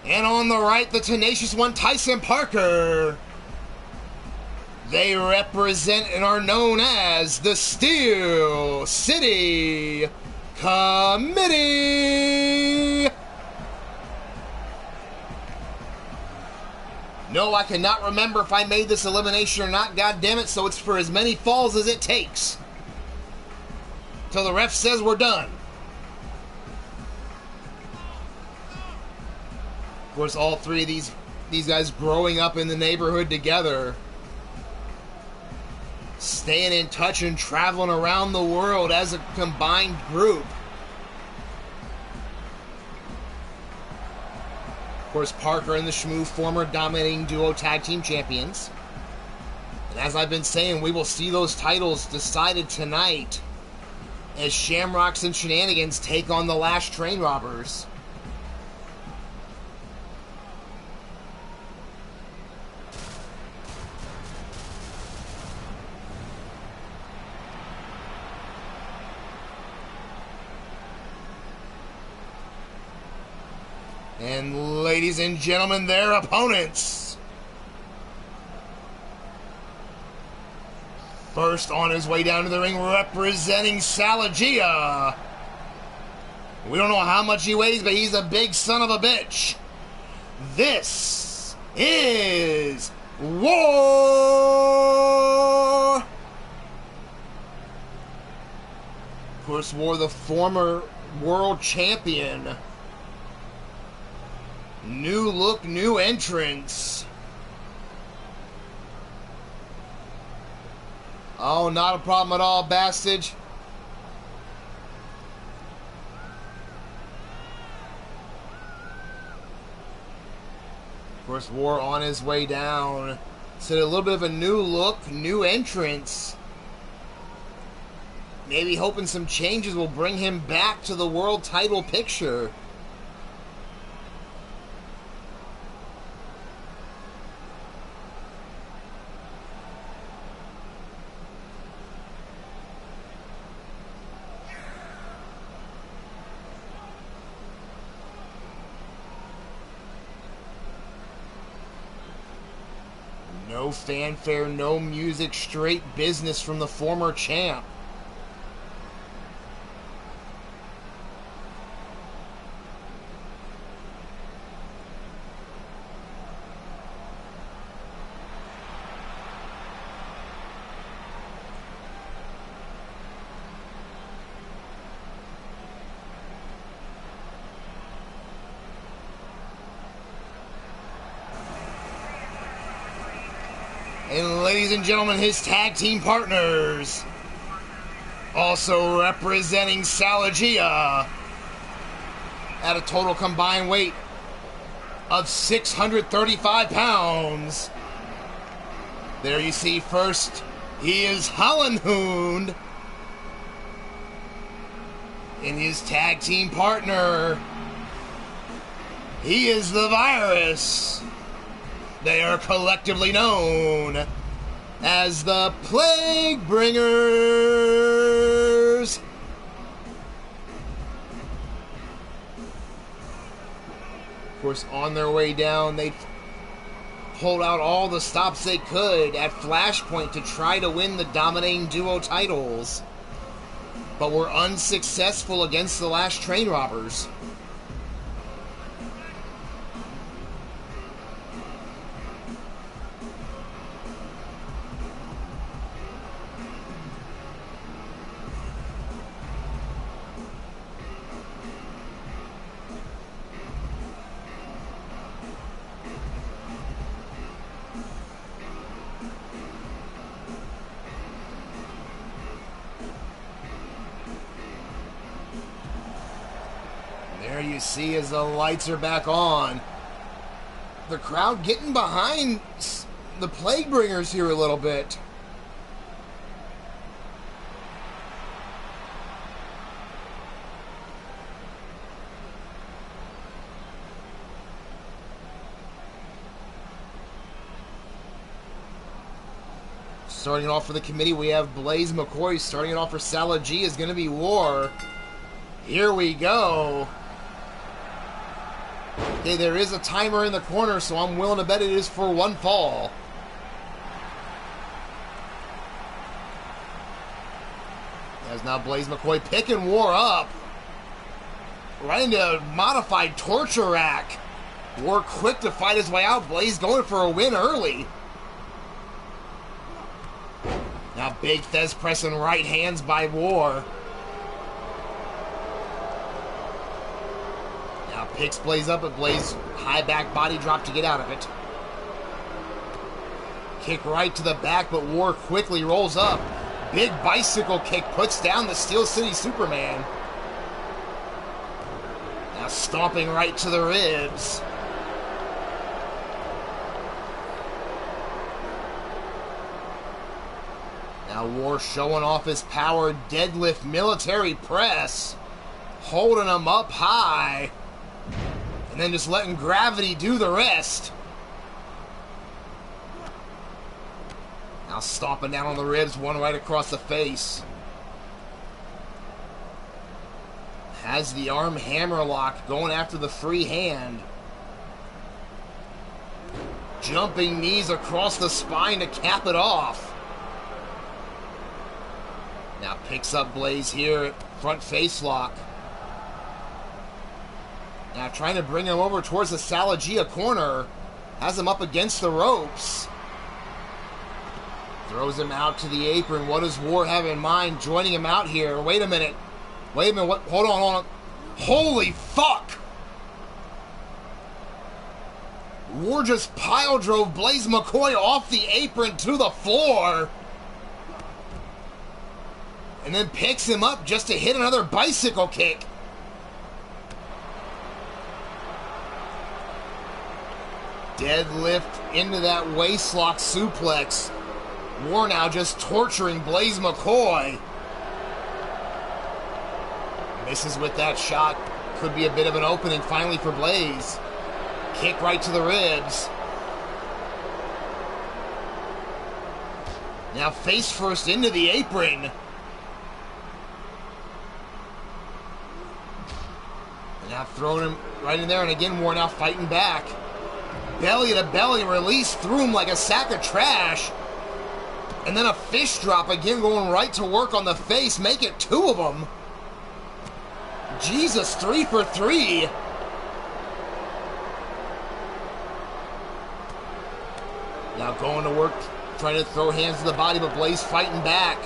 And on the right, the Tenacious One, Tyson Parker. They represent and are known as the Steel City Committee. No, I cannot remember if I made this elimination or not, goddammit, so it's for as many falls as it takes. Till the ref says we're done. Of course, all three of these guys growing up in the neighborhood together. Staying in touch and traveling around the world as a combined group. Of course, Parker and the Shmoo, former dominating duo tag team champions. And as I've been saying, we will see those titles decided tonight as Shamrocks and Shenanigans take on the Last Train Robbers. And ladies and gentlemen, their opponents. First on his way down to the ring, representing Salagia. We don't know how much he weighs, but he's a big son of a bitch. This is War. Of course, War, the former world champion. New look, new entrance. Oh, not a problem at all, Bastage. Of course, War on his way down. So a little bit of a new look, new entrance. Maybe hoping some changes will bring him back to the world title picture. No fanfare, no music, straight business from the former champ. And ladies and gentlemen, his tag team partners, also representing Salagia, at a total combined weight of 635 pounds. There you see first, he is Hollenhund. And his tag team partner, he is the Virus. They are collectively known as the Plague Bringers. Of course, on their way down, they pulled out all the stops they could at Flashpoint to try to win the dominating duo titles. but were unsuccessful against the last train robbers. There you see as the lights are back on. The crowd getting behind the Plague Bringers here a little bit. Starting it off for the committee, we have Blaze McCoy. Starting it off for Salah G is going to be War. Here we go. Okay, there is a timer in the corner, so I'm willing to bet it is for one fall. As now Blaze McCoy picking War up. Right into a modified torture rack. War quick to fight his way out. Blaze going for a win early. Now Big Thez pressing right hands by War. Now picks Blaze up, but Blaze high back body drop to get out of it. Kick right to the back, but War quickly rolls up. Big bicycle kick puts down the Steel City Superman. Now stomping right to the ribs. Now War showing off his power deadlift military press. Holding him up high. And then just letting gravity do the rest. Now stomping down on the ribs, one right across the face. Has the arm hammer lock going after the free hand. Jumping knees across the spine to cap it off. Now picks up Blaze here, front face lock. Now trying to bring him over towards the Salagia corner. Has him up against the ropes. Throws him out to the apron. What does War have in mind? Joining him out here. Wait a minute. Wait a minute. What? Hold on, hold on. Holy fuck! War just pile drove Blaze McCoy off the apron to the floor. And then picks him up just to hit another bicycle kick. Deadlift into that waistlock suplex. War now just torturing Blaze McCoy. Misses with that shot. Could be a bit of an opening finally for Blaze. Kick right to the ribs. Now face first into the apron. Now throwing him right in there, and again War now fighting back. Belly to belly release through him like a sack of trash. And then a fish drop again going right to work on the face. Make it two of them. Jesus, 3 for 3. Now going to work, trying to throw hands to the body, but Blaze fighting back.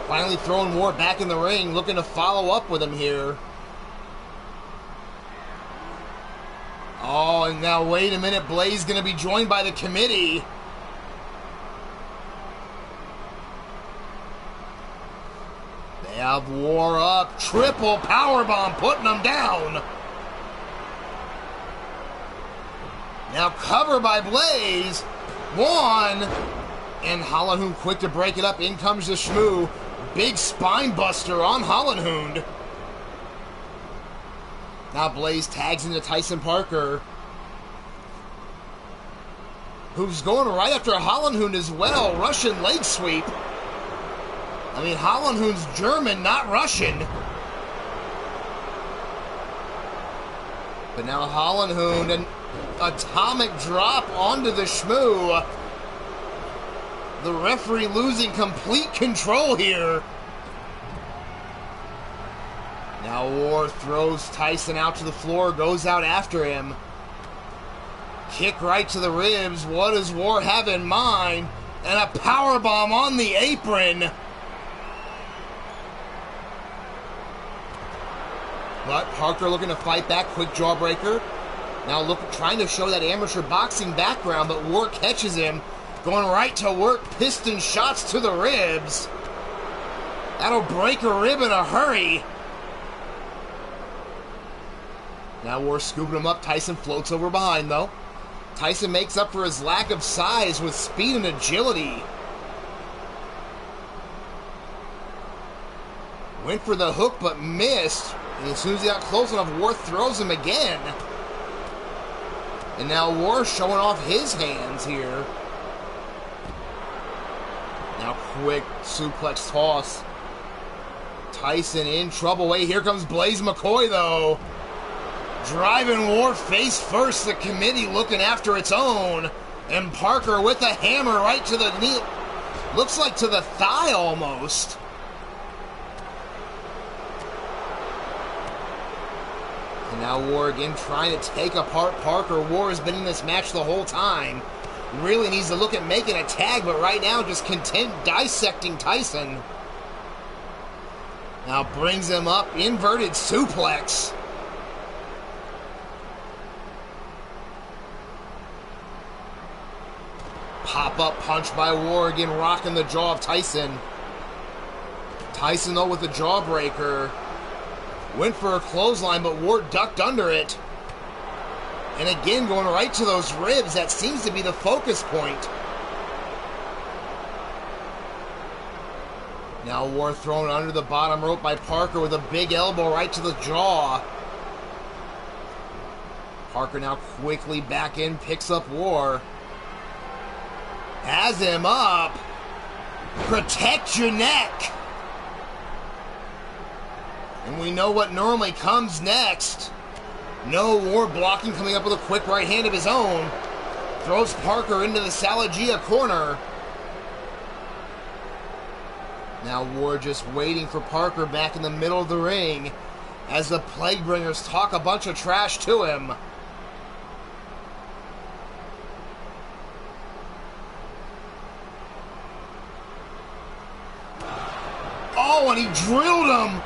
Finally throwing War back in the ring, looking to follow up with him here. Oh, and now wait a minute. Blaze going to be joined by the committee. They have War up. Triple powerbomb, putting them down. Now cover by Blaze. One. And Hollenhund quick to break it up. In comes the Shmoo. Big spine buster on Hollenhund. Now Blaze tags into Tyson Parker, who's going right after Hollenhund as well. Russian leg sweep. I mean, Hollenhund's German, not Russian. But now Hollenhund, an atomic drop onto the Shmoo. The referee losing complete control here. Now War throws Tyson out to the floor, goes out after him. Kick right to the ribs. What does War have in mind? And a powerbomb on the apron. But Parker looking to fight back. Quick jawbreaker. Now trying to show that amateur boxing background, but War catches him. Going right to work. Piston shots to the ribs. That'll break a rib in a hurry. Now War scooping him up. Tyson floats over behind, though. Tyson makes up for his lack of size with speed and agility. Went for the hook, but missed. And as soon as he got close enough, War throws him again. And now War showing off his hands here. Now quick suplex toss. Tyson in trouble. Wait, here comes Blaze McCoy, though. Driving War face first. The committee looking after its own. And Parker with a hammer right to the knee. Looks like to the thigh almost. And now War again trying to take apart Parker. War has been in this match the whole time. Really needs to look at making a tag, but right now just content dissecting Tyson. Now brings him up. Inverted suplex. Pop-up punch by War, again rocking the jaw of Tyson. Tyson, though, with the jawbreaker. Went for a clothesline, but War ducked under it. And again, going right to those ribs. That seems to be the focus point. Now War thrown under the bottom rope by Parker with a big elbow right to the jaw. Parker now quickly back in, picks up War. Has him up. Protect your neck. And we know what normally comes next. No, War blocking, coming up with a quick right hand of his own. Throws Parker into the Salagia corner. Now War just waiting for Parker back in the middle of the ring as the Plague Bringers talk a bunch of trash to him. Oh, and he drilled him,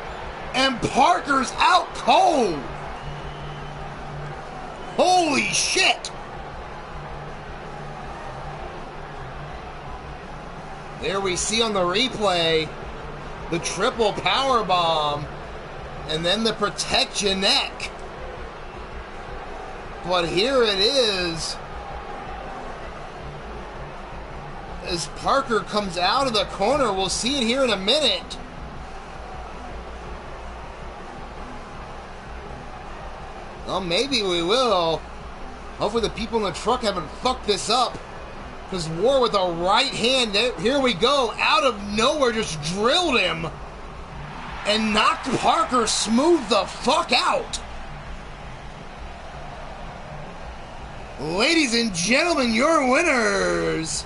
and Parker's out cold. Holy shit. There we see on the replay the triple power bomb and then the protect your neck. But here it is. As Parker comes out of the corner, we'll see it here in a minute. Well, maybe we will. Hopefully the people in the truck haven't fucked this up. Because War with a right hand, here we go, out of nowhere just drilled him. And knocked Parker smooth the fuck out. Ladies and gentlemen, your winners.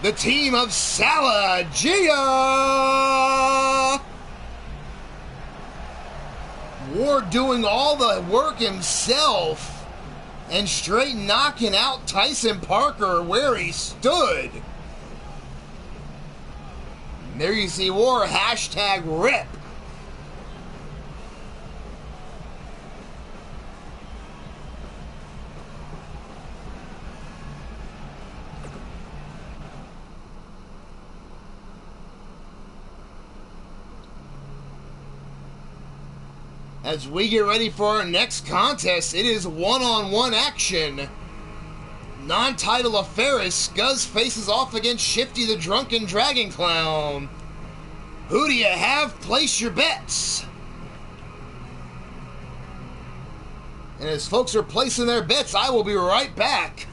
The team of Salagia. War doing all the work himself and straight knocking out Tyson Parker where he stood. And there you see War, hashtag RIP. As we get ready for our next contest, it is one-on-one action. Non-title affair as Scuzz faces off against Shifty the Drunken Dragon Clown. Who do you have? Place your bets. And as folks are placing their bets, I will be right back.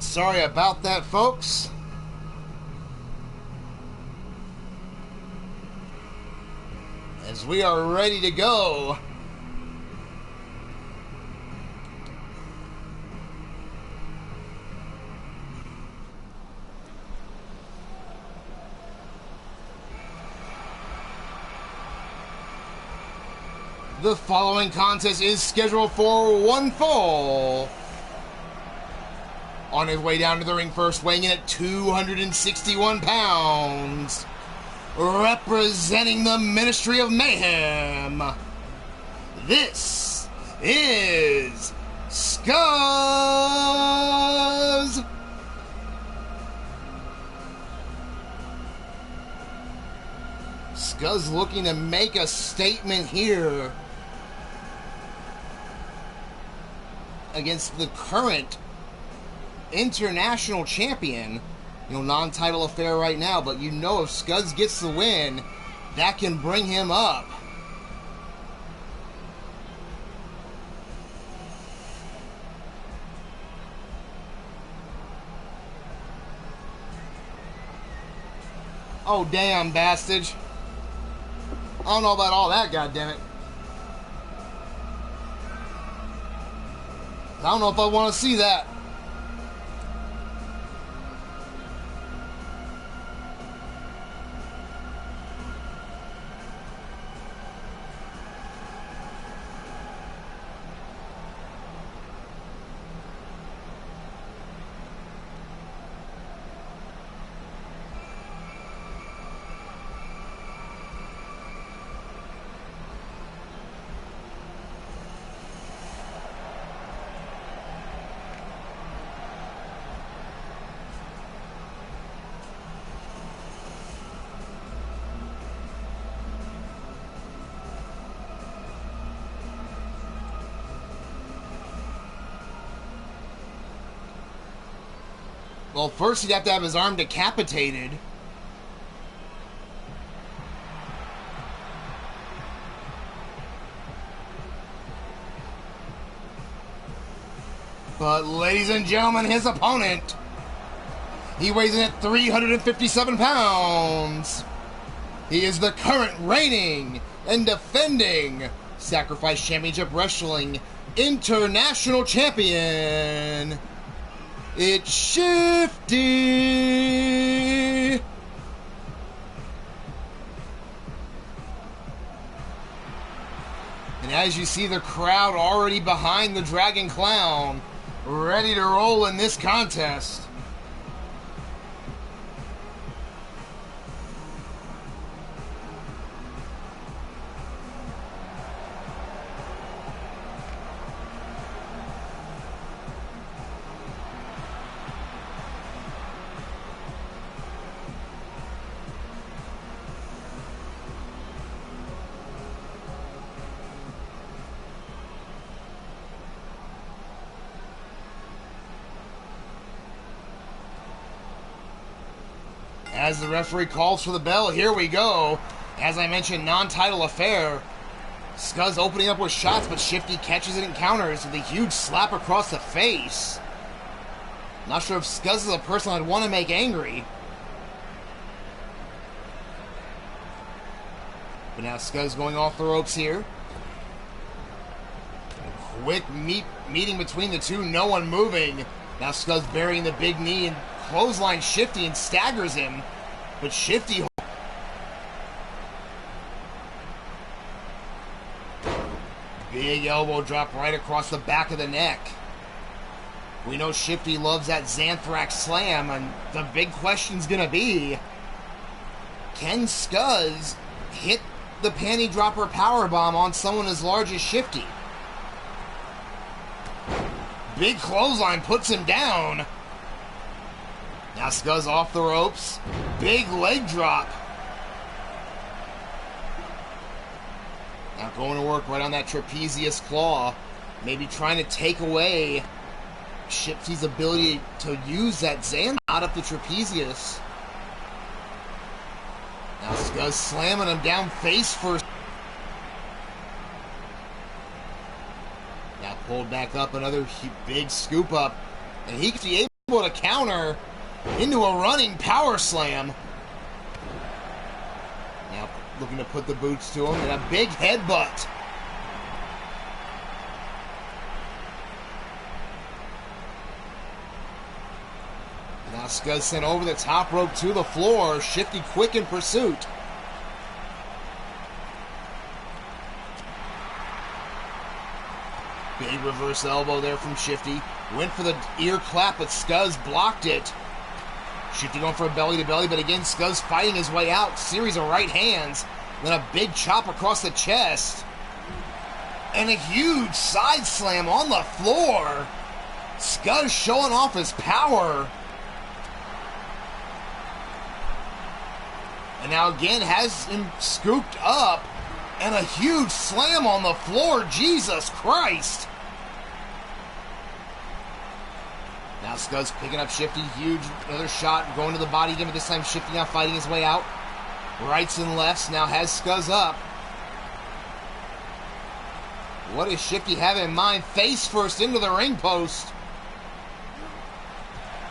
Sorry about that, folks. As we are ready to go. The following contest is scheduled for one fall. On his way down to the ring first, weighing in at 261 pounds, representing the Ministry of Mayhem, this is Scuzz. Scuzz looking to make a statement here against the current international champion. You know, non-title affair right now, but you know if Scuzz gets the win, that can bring him up. Oh, damn, bastard. I don't know about all that, goddammit. I don't know if I want to see that. Well, first he'd have to have his arm decapitated. But, ladies and gentlemen, his opponent, he weighs in at 357 pounds. He is the current reigning and defending Sacrifice Championship Wrestling International Champion. It's Shifty! And as you see, the crowd already behind the Dragon Clown, ready to roll in this contest. As the referee calls for the bell, here we go. As I mentioned, non-title affair. Scuzz opening up with shots, but Shifty catches it and counters with a huge slap across the face. Not sure if Scuzz is a person I'd want to make angry. But now Scuzz going off the ropes here. A quick meeting between the two, no one moving. Now Scuzz burying the big knee and clothesline Shifty and staggers him. But Shifty... Big elbow drop right across the back of the neck. We know Shifty loves that Xanthrax slam, and the big question's gonna be, can Scuzz hit the panty dropper powerbomb on someone as large as Shifty? Big clothesline puts him down. Now Scuzz off the ropes. Big leg drop. Now going to work right on that trapezius claw. Maybe trying to take away Shifty's ability to use that Xan out of the trapezius. Now Scuzz slamming him down face first. Now pulled back up, another big scoop up. And he could be able able to counter into a running power slam. Now looking to put the boots to him, and a big headbutt. Now Scuzz sent over the top rope to the floor. Shifty quick in pursuit. Big reverse elbow there from Shifty. Went for the ear clap, but Scuzz blocked it. Shifty going for a belly to belly, but again Scuzz fighting his way out. Series of right hands. Then a big chop across the chest. And a huge side slam on the floor. Scuzz showing off his power. And now again has him scooped up. And a huge slam on the floor. Jesus Christ. Now Scuzz picking up Shifty. Huge, another shot going to the body again, but this time Shifty now fighting his way out. Rights and lefts now has Scuzz up. What does Shifty have in mind? Face first into the ring post.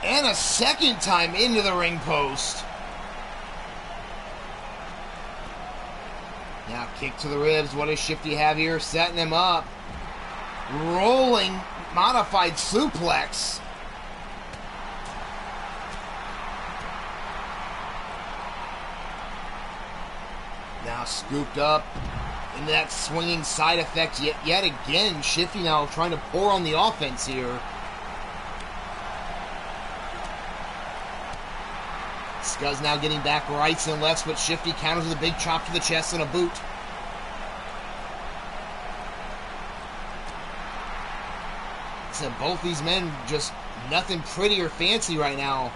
And a second time into the ring post. Now kick to the ribs. What does Shifty have here? Setting him up. Rolling modified suplex. Now scooped up into that swinging side effect yet again. Shifty now trying to pour on the offense here. Scuzz now getting back rights and lefts, but Shifty counters with a big chop to the chest and a boot. So both these men just nothing pretty or fancy right now.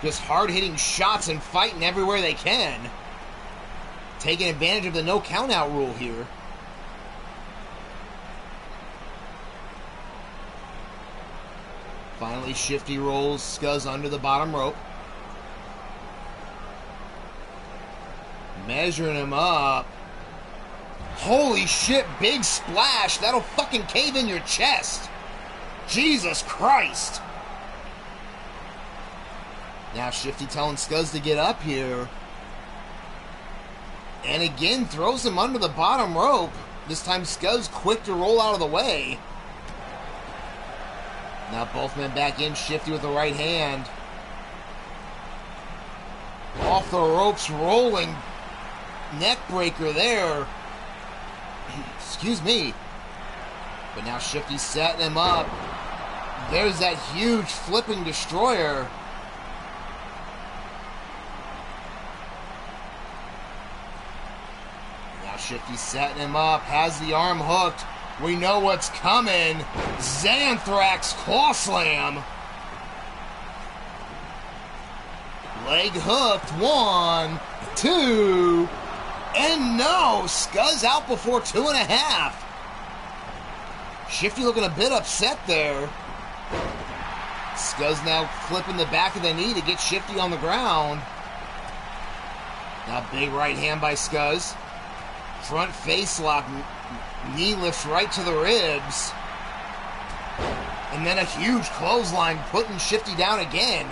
Just hard-hitting shots and fighting everywhere they can. Taking advantage of the no count-out rule here. Finally, Shifty rolls Scuzz under the bottom rope. Measuring him up. Holy shit, big splash. That'll fucking cave in your chest. Jesus Christ. Now Shifty telling Scuzz to get up here. And again throws him under the bottom rope. This time Scuzz quick to roll out of the way. Now both men back in. Shifty with the right hand. Off the ropes, rolling neck breaker there. Excuse me. But now Shifty's setting him up. There's that huge flipping destroyer. Now Shifty's setting him up. Has the arm hooked. We know what's coming. Xanthrax claw slam. Leg hooked. 1, 2. And no, Scuzz out before 2.5. Shifty looking a bit upset there. Scuzz now flipping the back of the knee to get Shifty on the ground. Now big right hand by Scuzz. Front face lock. Knee lifts right to the ribs. And then a huge clothesline putting Shifty down again.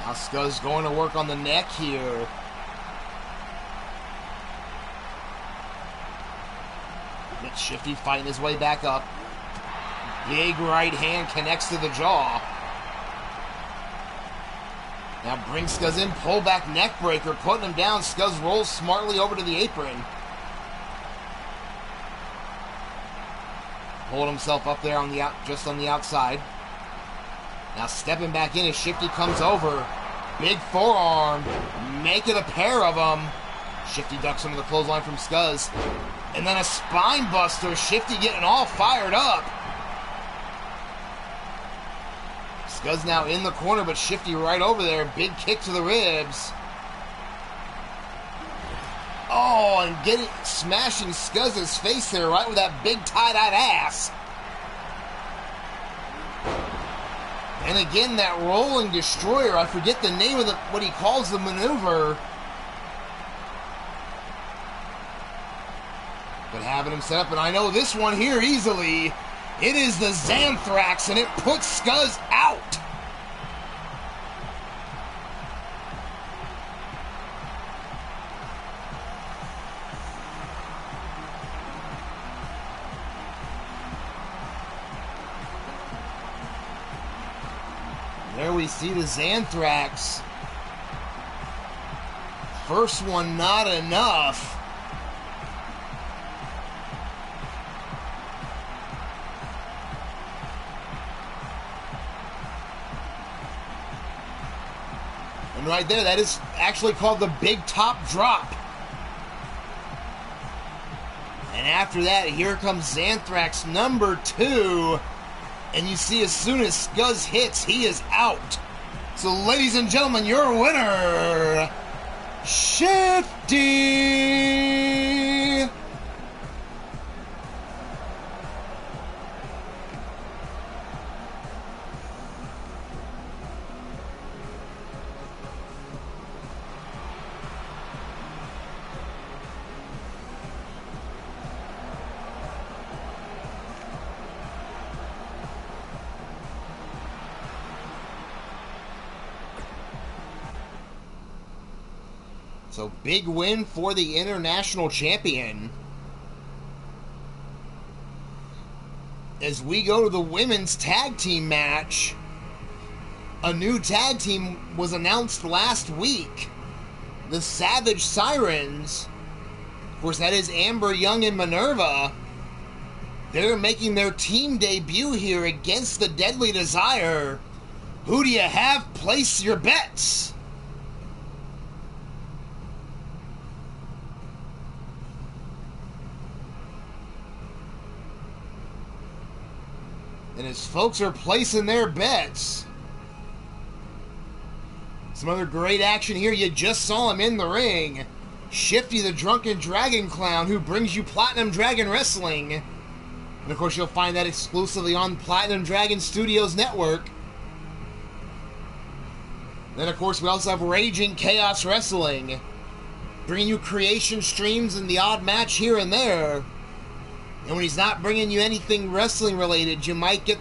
Now Scuzz going to work on the neck here. But Shifty fighting his way back up. Big right hand connects to the jaw. Now brings Scuzz in, pull back neck breaker, putting him down. Scuzz rolls smartly over to the apron. Hold himself up there on the just on the outside. Now stepping back in as Shifty comes over. Big forearm. Make it a pair of them. Shifty ducks under the clothesline from Scuzz. And then a spine buster. Shifty getting all fired up. Scuzz now in the corner, but Shifty right over there. Big kick to the ribs. Oh, and smashing Scuzz's face there right with that big tie-dyed ass. And again, that rolling destroyer. I forget the name of what he calls the maneuver. But having him set up, and I know this one here easily. It is the Xanthrax, and it puts Scuzz out. There we see the Xanthrax. First one not enough. And right there, that is actually called the big top drop. And after that, here comes Xanthrax number 2. And you see, as soon as Scuzz hits, he is out. So, ladies and gentlemen, your winner, Shifty. So, big win for the international champion. As we go to the women's tag team match, a new tag team was announced last week. The Savage Sirens. Of course, that is Amber Young and Minerva. They're making their team debut here against the Deadly Desire. Who do you have? Place your bets. And as folks are placing their bets, some other great action here. You just saw him in the ring. Shifty the Drunken Dragon Clown, who brings you Platinum Dragon Wrestling. And of course, you'll find that exclusively on Platinum Dragon Studios Network. Then, of course, we also have Raging Chaos Wrestling, bringing you creation streams and the odd match here and there. And when he's not bringing you anything wrestling related, you might get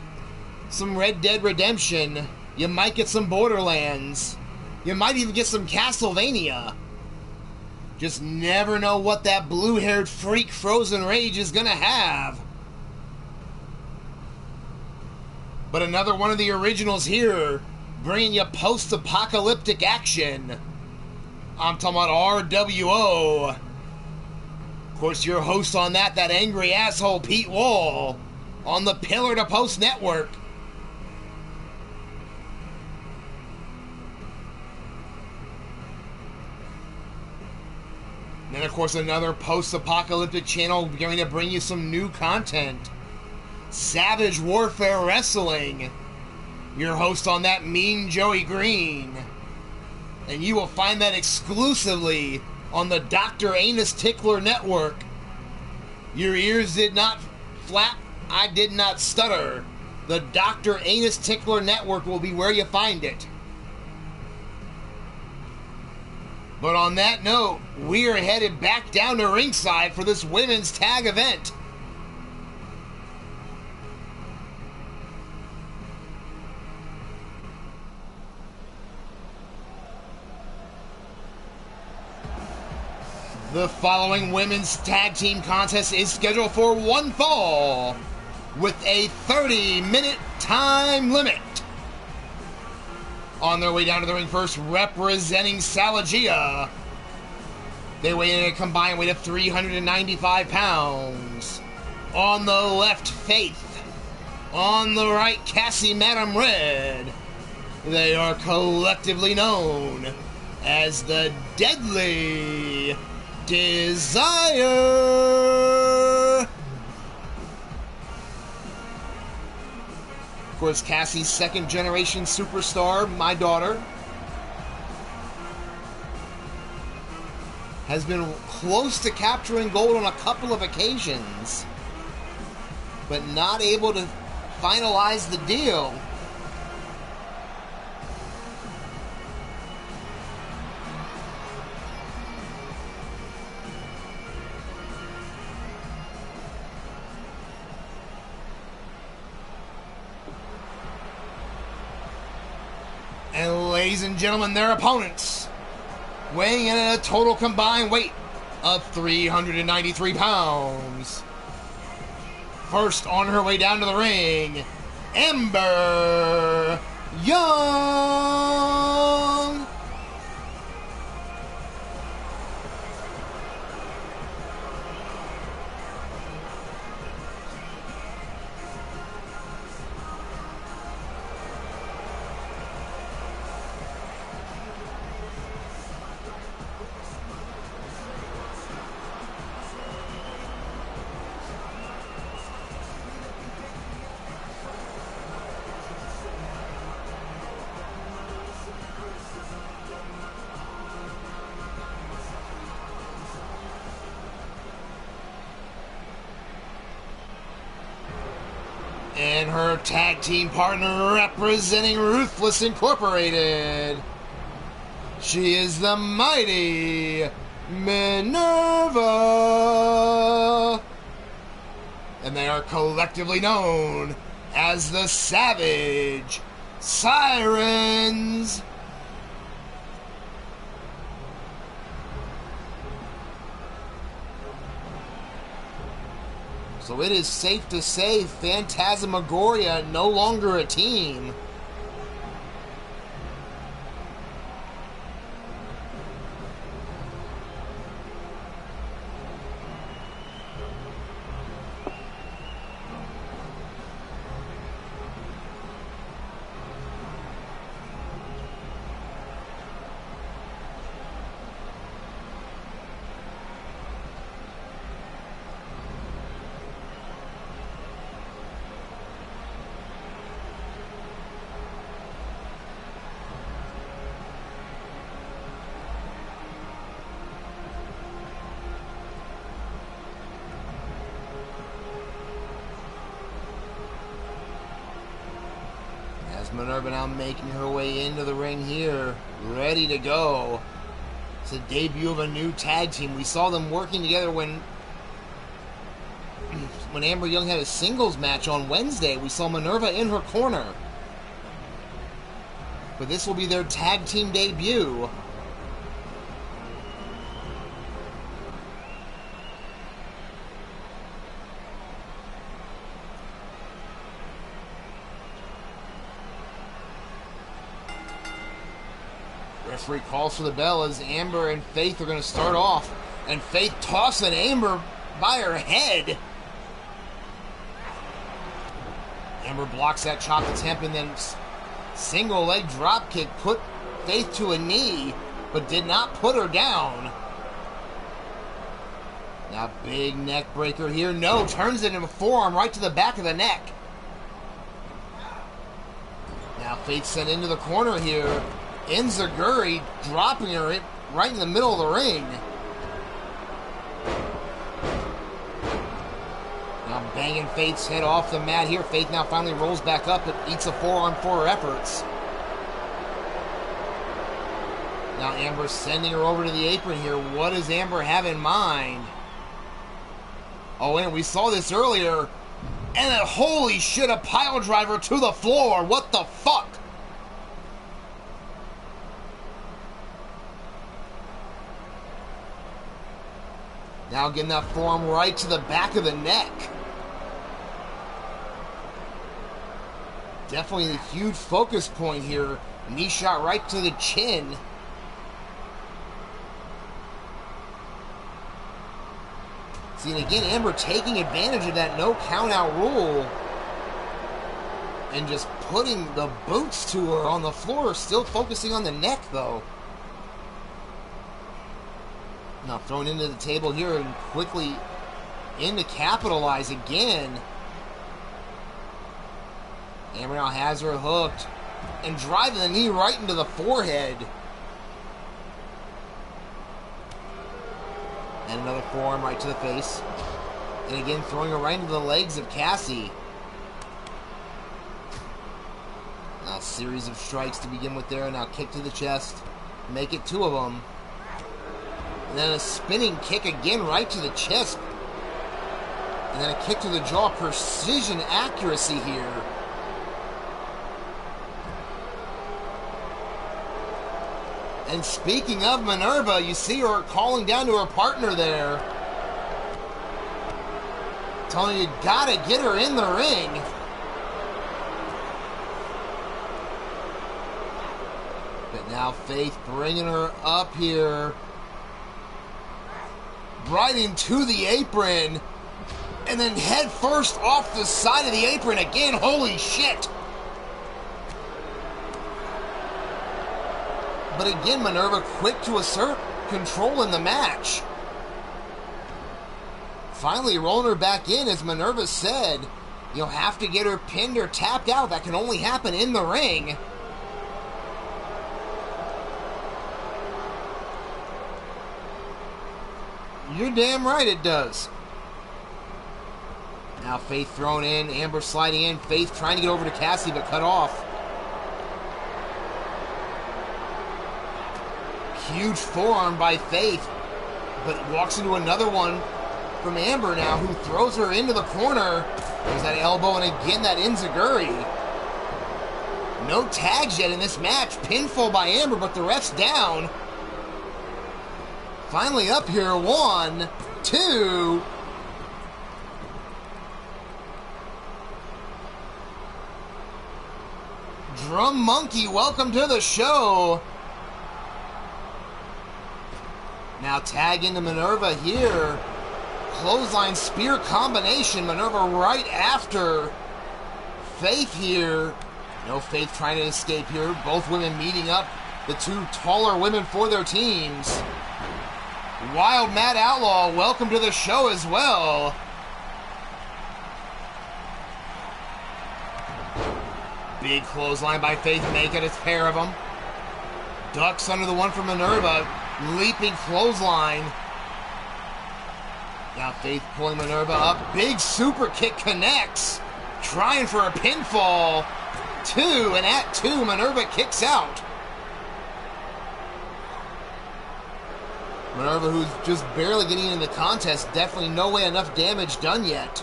some Red Dead Redemption. You might get some Borderlands. You might even get some Castlevania. Just never know what that blue-haired freak Frozen Rage is going to have. But another one of the originals here, bringing you post-apocalyptic action. I'm talking about RWO. Of course, your host on that angry asshole Pete Wall, on the Pillar to Post Network. Then, of course, another post-apocalyptic channel going to bring you some new content. Savage Warfare Wrestling. Your host on that, Mean Joey Green. And you will find that exclusively on the Dr. Anus Tickler Network. Your ears did not flap, I did not stutter. The Dr. Anus Tickler Network will be where you find it. But on that note, we are headed back down to ringside for this women's tag event. The following women's tag team contest is scheduled for one fall with a 30-minute time limit. On their way down to the ring first, representing Salagia. They weigh in a combined weight of 395 pounds. On the left, Faith. On the right, Cassie Madam Red. They are collectively known as the Deadly Desire. Of course, Cassie's second-generation superstar, my daughter, has been close to capturing gold on a couple of occasions, but not able to finalize the deal. And ladies and gentlemen, their opponents, weighing in at a total combined weight of 393 pounds. First on her way down to the ring, Amber Young. And her tag team partner representing Ruthless Incorporated. She is the mighty Minerva. And they are collectively known as the Savage Sirens. So it is safe to say Phantasmagoria no longer a team. Minerva now making her way into the ring here, ready to go. It's a debut of a new tag team. We saw them working together when Amber Young had a singles match on Wednesday. We saw Minerva in her corner. But this will be their tag team debut. Referee calls for the bell as Amber and Faith are going to start off. And Faith tossing Amber by her head. Amber blocks that chop attempt and then single leg drop kick put Faith to a knee, but did not put her down. Now big neck breaker here. No, turns it into a forearm right to the back of the neck. Now Faith sent into the corner here. Enziguri dropping her right in the middle of the ring. Now banging Faith's head off the mat here. Faith now finally rolls back up and eats a forearm for her efforts. Now Amber sending her over to the apron here. What does Amber have in mind? Oh, and we saw this earlier. And then, holy shit, a pile driver to the floor. What the fuck? Now getting that forearm right to the back of the neck. Definitely a huge focus point here. Knee shot right to the chin. See, and again, Amber taking advantage of that no count out rule. And just putting the boots to her on the floor. Still focusing on the neck, though. Now thrown into the table here and quickly in to capitalize again. Amber now has her hooked and driving the knee right into the forehead. And another forearm right to the face. And again throwing her right into the legs of Cassie. Now a series of strikes to begin with there. Now kick to the chest. Make it two of them. And then a spinning kick again right to the chest. And then a kick to the jaw. Precision accuracy here. And speaking of Minerva, you see her calling down to her partner there. Telling her you gotta get her in the ring. But now Faith bringing her up here. Right into the apron. And then head first off the side of the apron again. Holy shit. But again, Minerva quick to assert control in the match. Finally rolling her back in, as Minerva said. You'll have to get her pinned or tapped out. That can only happen in the ring. You're damn right it does. Now Faith thrown in, Amber sliding in, Faith trying to get over to Cassie but cut off. Huge forearm by Faith, but walks into another one from Amber now, who throws her into the corner. There's that elbow, and again that enziguri. No tags yet in this match. Pinfall by Amber, but the ref's down. Finally up here, 1, 2. Drum Monkey, welcome to the show. Now tag into Minerva here. Clothesline spear combination. Minerva right after Faith here. No Faith trying to escape here. Both women meeting up. The two taller women for their teams. Wild Matt Outlaw, welcome to the show as well. Big clothesline by Faith, making a pair of them. Ducks under the one from Minerva. Leaping clothesline. Now Faith pulling Minerva up. Big super kick connects. Trying for a pinfall. 2, and at 2, Minerva kicks out. Minerva, who's just barely getting into the contest, definitely no way enough damage done yet.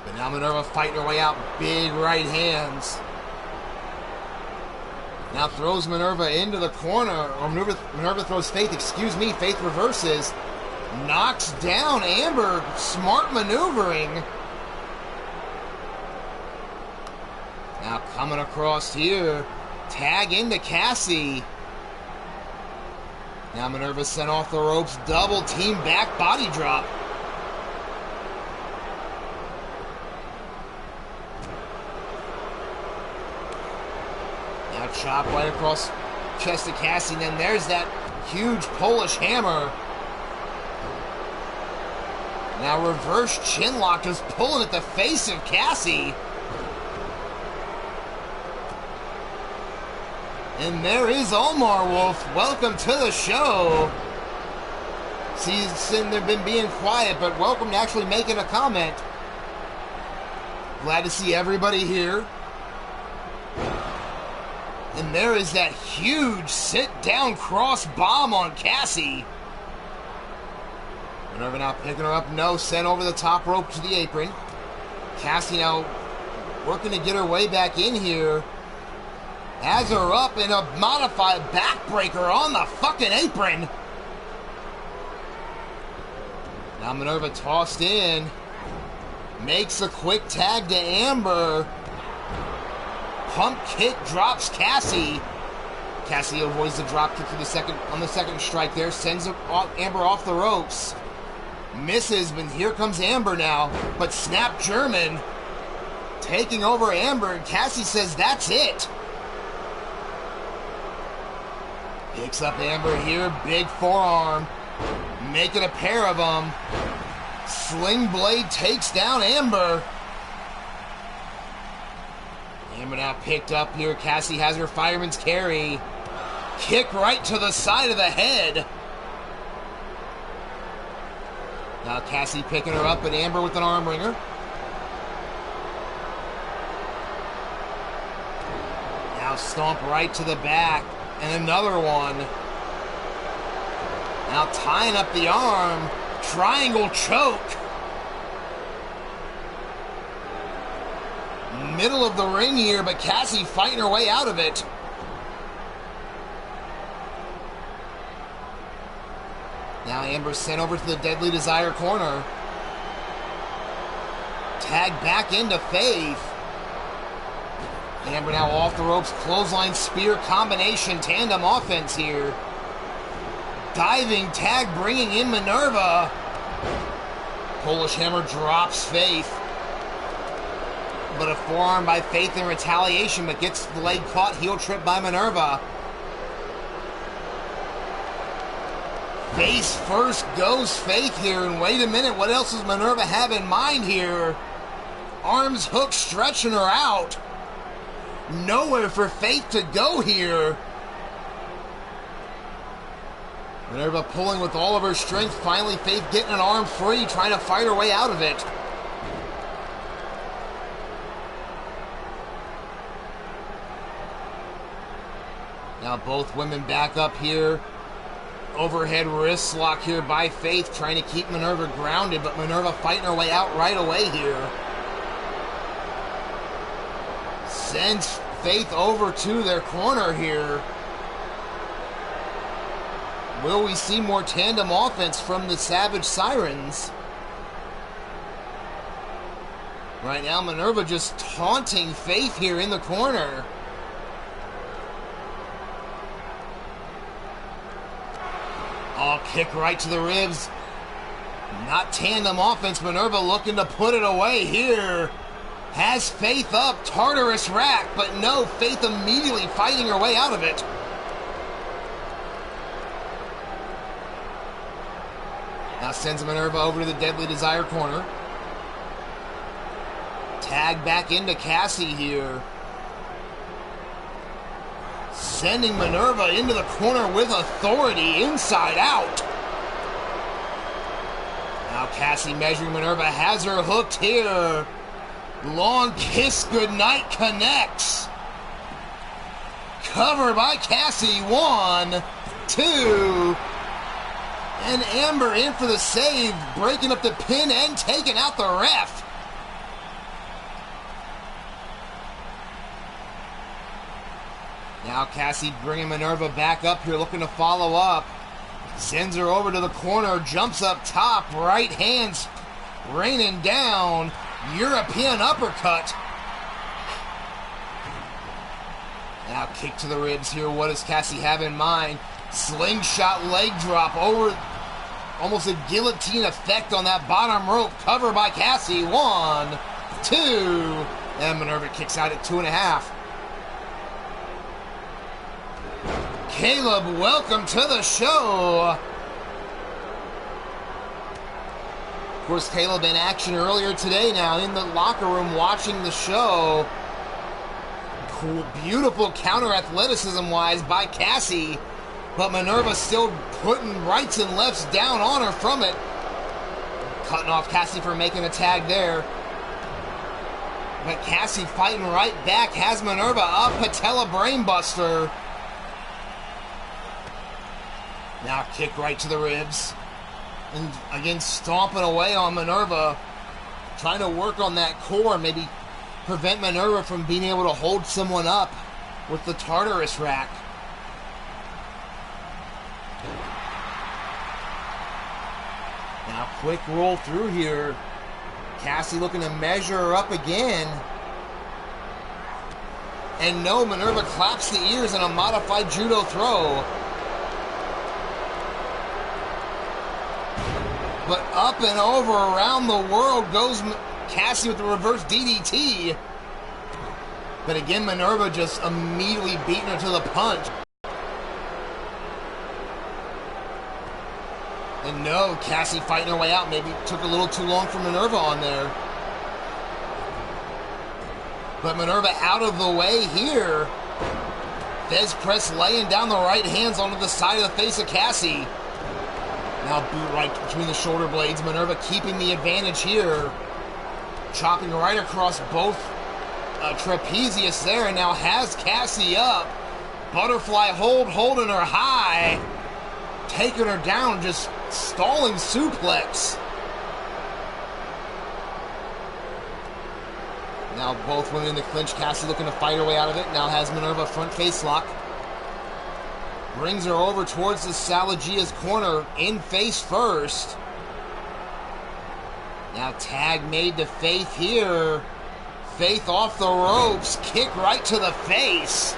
But now Minerva fighting her way out. Big right hands. Now throws Minerva into the corner. Or Minerva throws Faith, excuse me. Faith reverses. Knocks down Amber. Smart maneuvering. Now coming across here. Tag into Cassie. Now Minerva sent off the ropes. Double team back body drop. Now chop right across chest of Cassie. And then there's that huge Polish hammer. Now reverse chin lock, just pulling at the face of Cassie. And there is Omar Wolf. Welcome to the show. See, he's sitting there been being quiet, but welcome to actually making a comment. Glad to see everybody here. And there is that huge sit-down cross bomb on Cassie. Minerva now picking her up. No, sent over the top rope to the apron. Cassie now working to get her way back in here. Has her up in a modified backbreaker on the fucking apron. Now Minerva tossed in. Makes a quick tag to Amber. Pump kick drops Cassie. Cassie avoids the drop kick on the second strike there. Sends Amber off the ropes. Misses, but here comes Amber now. But Snap German taking over Amber, and Cassie says that's it. Picks up Amber here. Big forearm. Making a pair of them. Sling Blade takes down Amber. Amber now picked up here. Cassie has her fireman's carry. Kick right to the side of the head. Now Cassie picking her up, but Amber with an arm wringer. Now stomp right to the back. And another one. Now tying up the arm. Triangle choke. Middle of the ring here, but Cassie fighting her way out of it. Now Amber's sent over to the Deadly Desire corner. Tag back into Faith. Amber now off the ropes. Clothesline spear combination tandem offense here. Diving tag bringing in Minerva. Polish Hammer drops Faith. But a forearm by Faith in retaliation, but gets the leg caught. Heel trip by Minerva. Face first goes Faith here, and wait a minute, what else does Minerva have in mind here? Arms hook stretching her out. Nowhere for Faith to go here. Minerva pulling with all of her strength. Finally, Faith getting an arm free, trying to fight her way out of it. Now both women back up here. Overhead wrist lock here by Faith, trying to keep Minerva grounded, but Minerva fighting her way out right away here. Sends Faith over to their corner here. Will we see more tandem offense from the Savage Sirens? Right now, Minerva just taunting Faith here in the corner. Oh, kick right to the ribs. Not tandem offense. Minerva looking to put it away here. Has Faith up. Tartarus rack. But no, Faith immediately fighting her way out of it. Now sends Minerva over to the Deadly Desire corner. Tag back into Cassie here. Sending Minerva into the corner with authority, inside out. Now Cassie measuring Minerva, has her hooked here. Long kiss goodnight connects. Covered by Cassie, 1, 2. And Amber in for the save, breaking up the pin and taking out the ref. Now Cassie bringing Minerva back up here, looking to follow up. Sends her over to the corner, jumps up top, right hands raining down. European uppercut. Now kick to the ribs here. What does Cassie have in mind? Slingshot leg drop over, almost a guillotine effect on that bottom rope. Cover by Cassie. 1, 2. And Minerva kicks out at 2.5. Caleb, welcome to the show. Of course, Caleb in action earlier today now in the locker room watching the show. Cool, beautiful counter athleticism-wise by Cassie, but Minerva still putting rights and lefts down on her from it. Cutting off Cassie for making a tag there. But Cassie fighting right back, has Minerva up, patella brainbuster. Now kick right to the ribs. And again, stomping away on Minerva. Trying to work on that core, maybe prevent Minerva from being able to hold someone up with the Tartarus rack. Now quick roll through here. Cassie looking to measure her up again. And no, Minerva claps the ears in a modified judo throw. But up and over around the world goes Cassie with the reverse DDT. But again, Minerva just immediately beating her to the punch. And no, Cassie fighting her way out. Maybe took a little too long for Minerva on there. But Minerva out of the way here. Fez press laying down the right hands onto the side of the face of Cassie. Now boot right between the shoulder blades. Minerva keeping the advantage here. Chopping right across both trapezius there. And now has Cassie up. Butterfly hold, holding her high. Taking her down, just stalling suplex. Now both women in the clinch. Cassie looking to fight her way out of it. Now has Minerva front face lock. Brings her over towards the Salagia's corner in face first. Now tag made to Faith here. Faith off the ropes. Kick right to the face.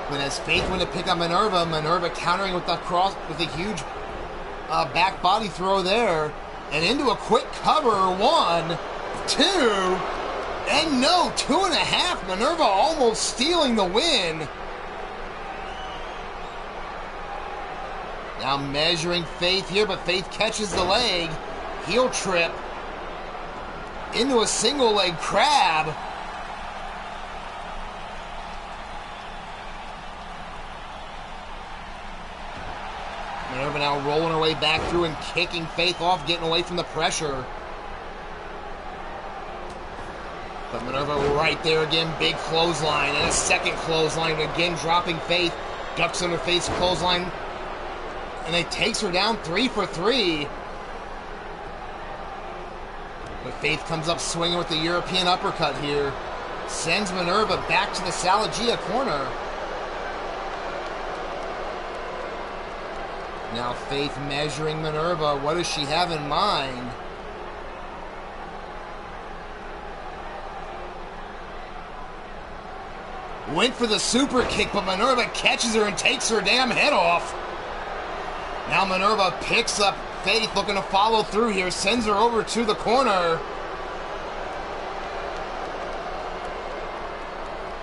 But as Faith went to pick up Minerva, Minerva countering with the cross with a huge back body throw there. And into a quick cover. 1, 2, and no, 2.5. Minerva almost stealing the win. Now measuring Faith here, but Faith catches the leg. Heel trip into a single leg crab. Minerva now rolling her way back through and kicking Faith off, getting away from the pressure. But Minerva right there again, big clothesline, and a second clothesline, again dropping Faith, ducks under Faith's clothesline, and it takes her down 3 for 3. But Faith comes up swinging with the European uppercut here, sends Minerva back to the Salagia corner. Now Faith measuring Minerva. What does she have in mind? Went for the super kick, but Minerva catches her and takes her damn head off. Now Minerva picks up Faith, looking to follow through here, sends her over to the corner.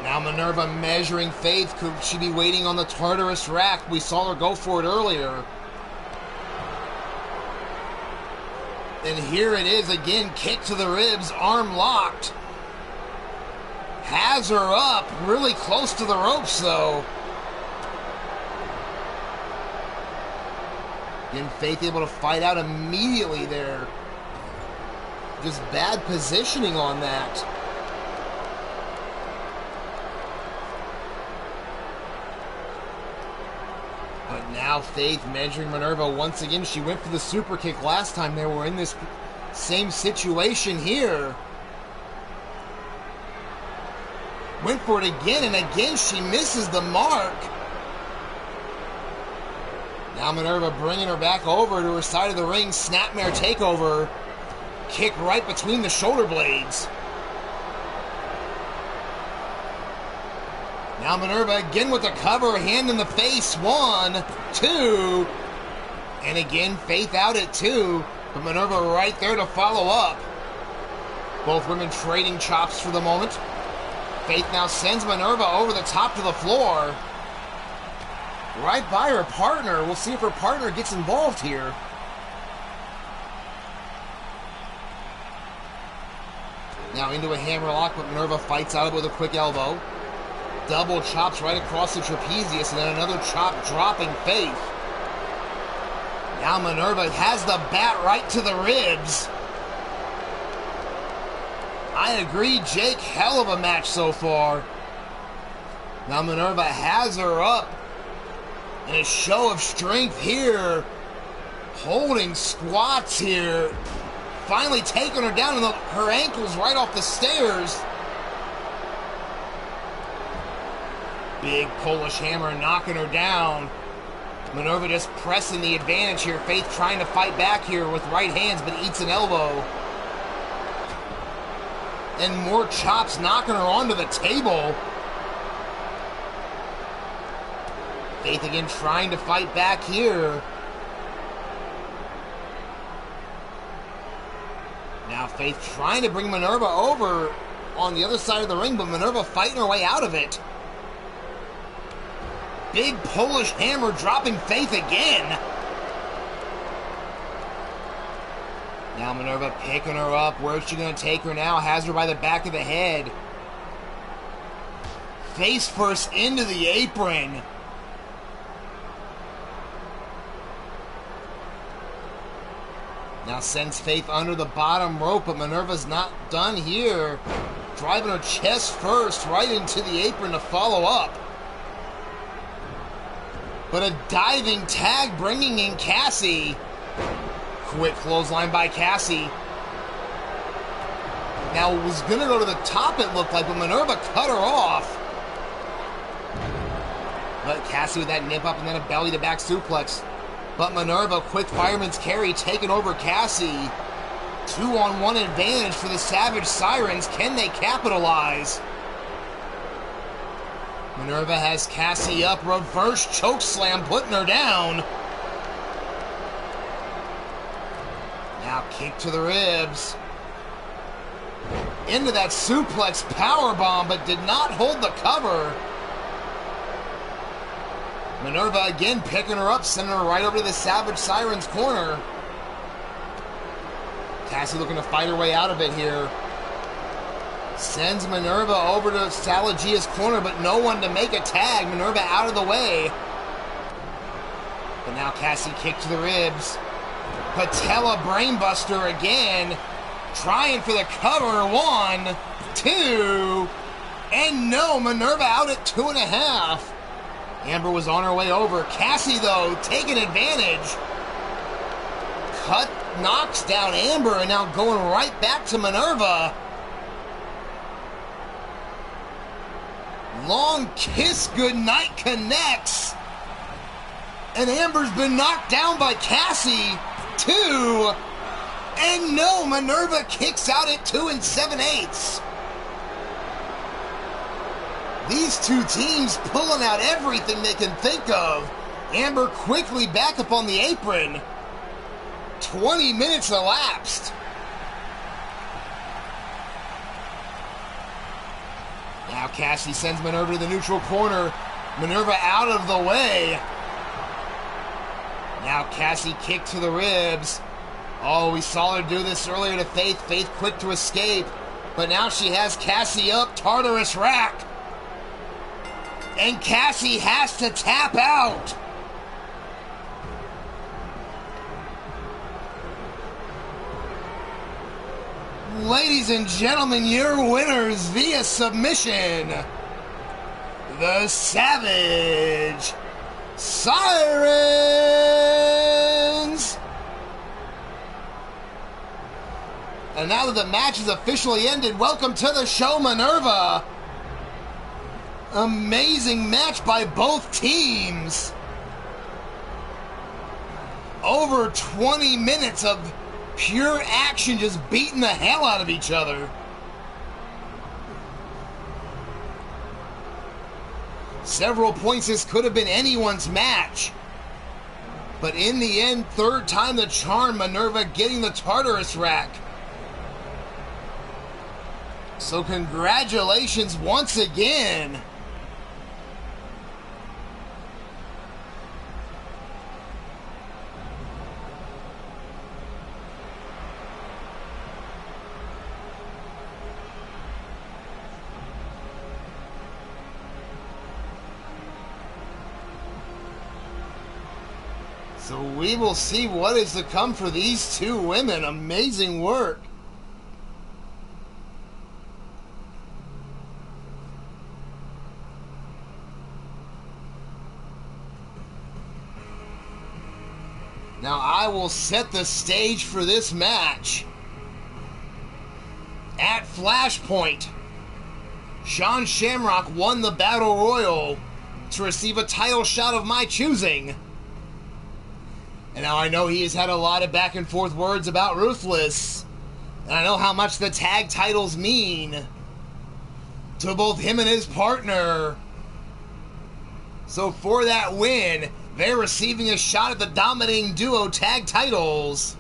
Now Minerva measuring Faith. Could she be waiting on the Tartarus rack? We saw her go for it earlier. And here it is again, kick to the ribs, arm locked. Has her up, really close to the ropes though. Again, Faith able to fight out immediately there. Just bad positioning on that. But now Faith measuring Minerva once again. She went for the super kick last time they were in this same situation here. Went for it again, and again she misses the mark. Now Minerva bringing her back over to her side of the ring. Snapmare takeover. Kick right between the shoulder blades. Now Minerva again with the cover, hand in the face. 1, 2. And again, Faith out at 2. But Minerva right there to follow up. Both women trading chops for the moment. Faith now sends Minerva over the top to the floor. Right by her partner. We'll see if her partner gets involved here. Now into a hammerlock, but Minerva fights out of it with a quick elbow. Double chops right across the trapezius, and then another chop dropping Faith. Now Minerva has the bat right to the ribs. I agree, Jake. Hell of a match so far. Now Minerva has her up. And a show of strength here. Holding squats here. Finally taking her down, and her ankles right off the stairs. Big Polish hammer knocking her down. Minerva just pressing the advantage here. Faith trying to fight back here with right hands, but eats an elbow. And more chops knocking her onto the table. Faith again trying to fight back here. Now Faith trying to bring Minerva over on the other side of the ring, but Minerva fighting her way out of it. Big Polish hammer dropping Faith again. Now Minerva picking her up. Where's she going to take her now? Has her by the back of the head. Face first into the apron. Now sends Faith under the bottom rope, but Minerva's not done here. Driving her chest first right into the apron to follow up. But a diving tag bringing in Cassie. Quick clothesline by Cassie. Now it was going to go to the top, it looked like, but Minerva cut her off. But Cassie with that nip up and then a belly to back suplex. But Minerva, quick fireman's carry, taking over Cassie. 2-on-1 advantage for the Savage Sirens. Can they capitalize? Minerva has Cassie up. Reverse choke slam, putting her down. Now kick to the ribs. Into that suplex powerbomb, but did not hold the cover. Minerva again picking her up, sending her right over to the Savage Sirens corner. Cassie looking to fight her way out of it here. Sends Minerva over to Salagia's corner, but no one to make a tag. Minerva out of the way. But now Cassie kicked to the ribs. Patella brainbuster again. Trying for the cover. 1, 2, and no. Minerva out at 2.5. Amber was on her way over. Cassie, though, taking advantage. Knocks down Amber, and now going right back to Minerva. Long kiss goodnight connects. And Amber's been knocked down by Cassie. 2. And no, Minerva kicks out at 2 7/8. These two teams pulling out everything they can think of. Amber quickly back up on the apron. 20 minutes elapsed. Now Cassie sends Minerva to the neutral corner. Minerva out of the way. Now Cassie kicked to the ribs. Oh, we saw her do this earlier to Faith. Faith quick to escape. But now she has Cassie up. Tartarus rack. And Cassie has to tap out. Ladies and gentlemen, your winners via submission, the Savage Sirens. And now that the match is officially ended, welcome to the show, Minerva. Amazing match by both teams. Over 20 minutes of pure action, just beating the hell out of each other. Several points, this could have been anyone's match. But in the end, third time the charm, Minerva getting the Tartarus rack. So congratulations once again. So we will see what is to come for these two women. Amazing work. Now I will set the stage for this match. At Flashpoint, Sean Shamrock won the Battle Royal to receive a title shot of my choosing. And now I know he has had a lot of back and forth words about Ruthless. And I know how much the tag titles mean to both him and his partner. So for that win, they're receiving a shot at the Dominating Duo tag titles.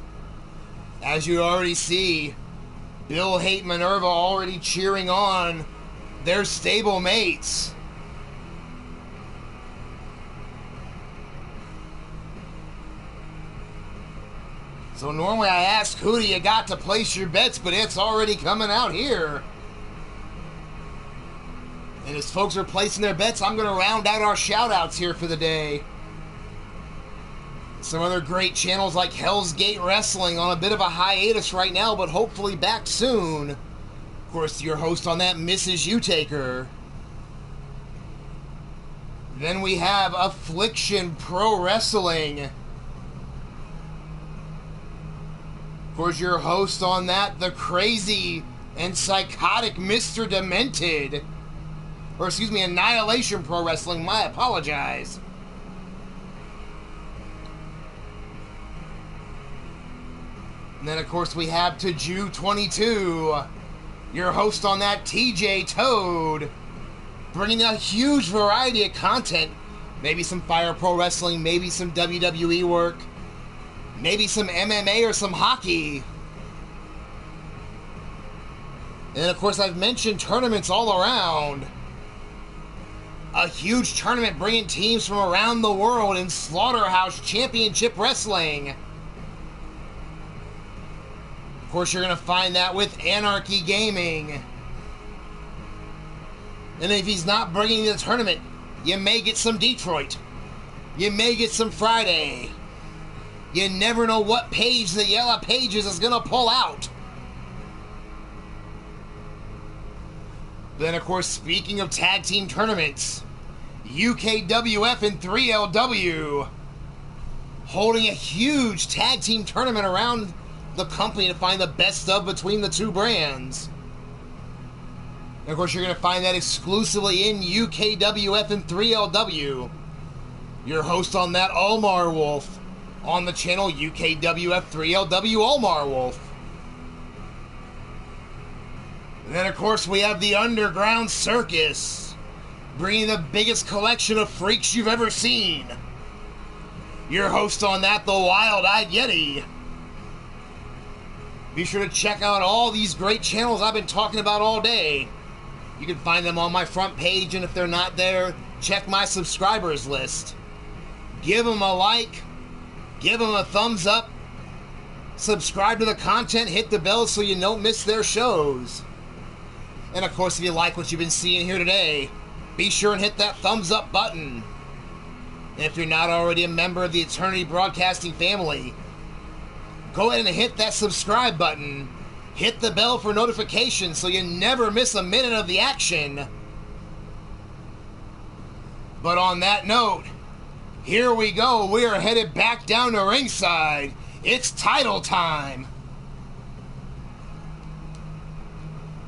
As you already see, Bill Hate Minerva already cheering on their stable mates. So normally I ask who do you got to place your bets, but it's already coming out here. And as folks are placing their bets, I'm going to round out our shout-outs here for the day. Some other great channels like Hell's Gate Wrestling on a bit of a hiatus right now, but hopefully back soon. Of course, your host on that, Mrs. U-Taker. Then we have Affliction Pro Wrestling. Of course, your host on that, the crazy and psychotic Mr. Demented. Or excuse me, Annihilation Pro Wrestling. My apologize. And then, of course, we have Taju 22, your host on that, TJ Toad, bringing a huge variety of content. Maybe some Fire Pro Wrestling, maybe some WWE work, maybe some MMA or some hockey. And, of course, I've mentioned tournaments all around. A huge tournament bringing teams from around the world in Slaughterhouse Championship Wrestling. Of course, you're going to find that with Anarchy Gaming. And if he's not bringing the tournament, you may get some Detroit. You may get some Friday. You never know what page the Yellow Pages is going to pull out. Then, of course, speaking of tag team tournaments, UKWF and 3LW holding a huge tag team tournament around the company to find the best of between the two brands. And of course, you're going to find that exclusively in UKWF and 3LW. Your host on that, Almar Wolf, on the channel UKWF 3LW Almar Wolf. And then, of course, we have the Underground Circus, bringing the biggest collection of freaks you've ever seen. Your host on that, the Wild-Eyed Yeti. Be sure to check out all these great channels I've been talking about all day. You can find them on my front page, and if they're not there, check my subscribers list. Give them a like, give them a thumbs up, subscribe to the content, hit the bell so you don't miss their shows. And of course, if you like what you've been seeing here today, be sure and hit that thumbs up button. And if you're not already a member of the Eternity Broadcasting family, go ahead and hit that subscribe button. Hit the bell for notifications so you never miss a minute of the action. But on that note, here we go. We are headed back down to ringside. It's title time.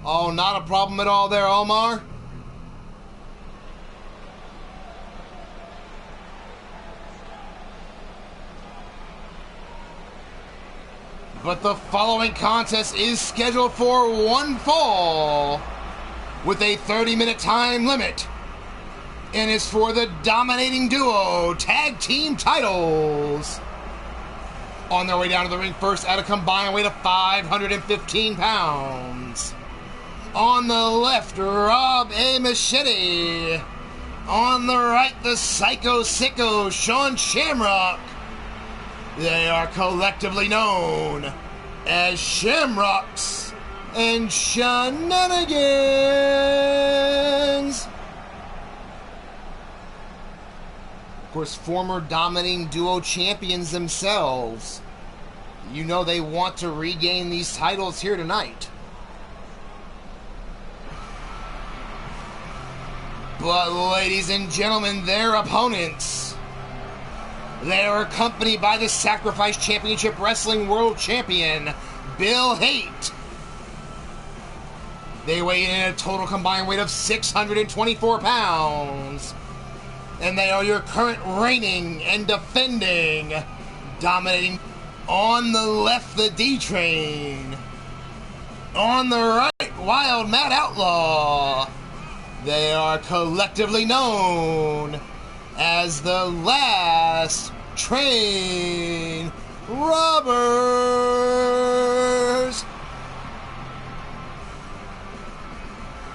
Oh, not a problem at all there, Omar. But the following contest is scheduled for one fall with a 30-minute time limit and is for the Dominating Duo Tag Team titles. On their way down to the ring first at a combined weight of 515 pounds. On the left, Rob A. Machete. On the right, the Psycho Sicko, Sean Shamrock. They are collectively known as Shamrocks and Shenanigans. Of course, former Dominating Duo champions themselves. You know they want to regain these titles here tonight. But ladies and gentlemen, their opponents, they are accompanied by the Sacrifice Championship Wrestling World Champion, Bill Haight. They weigh in at a total combined weight of 624 pounds. And they are your current reigning and defending Dominating. On the left, the D-Train. On the right, Wild Matt Outlaw. They are collectively known as the Last Train Robbers.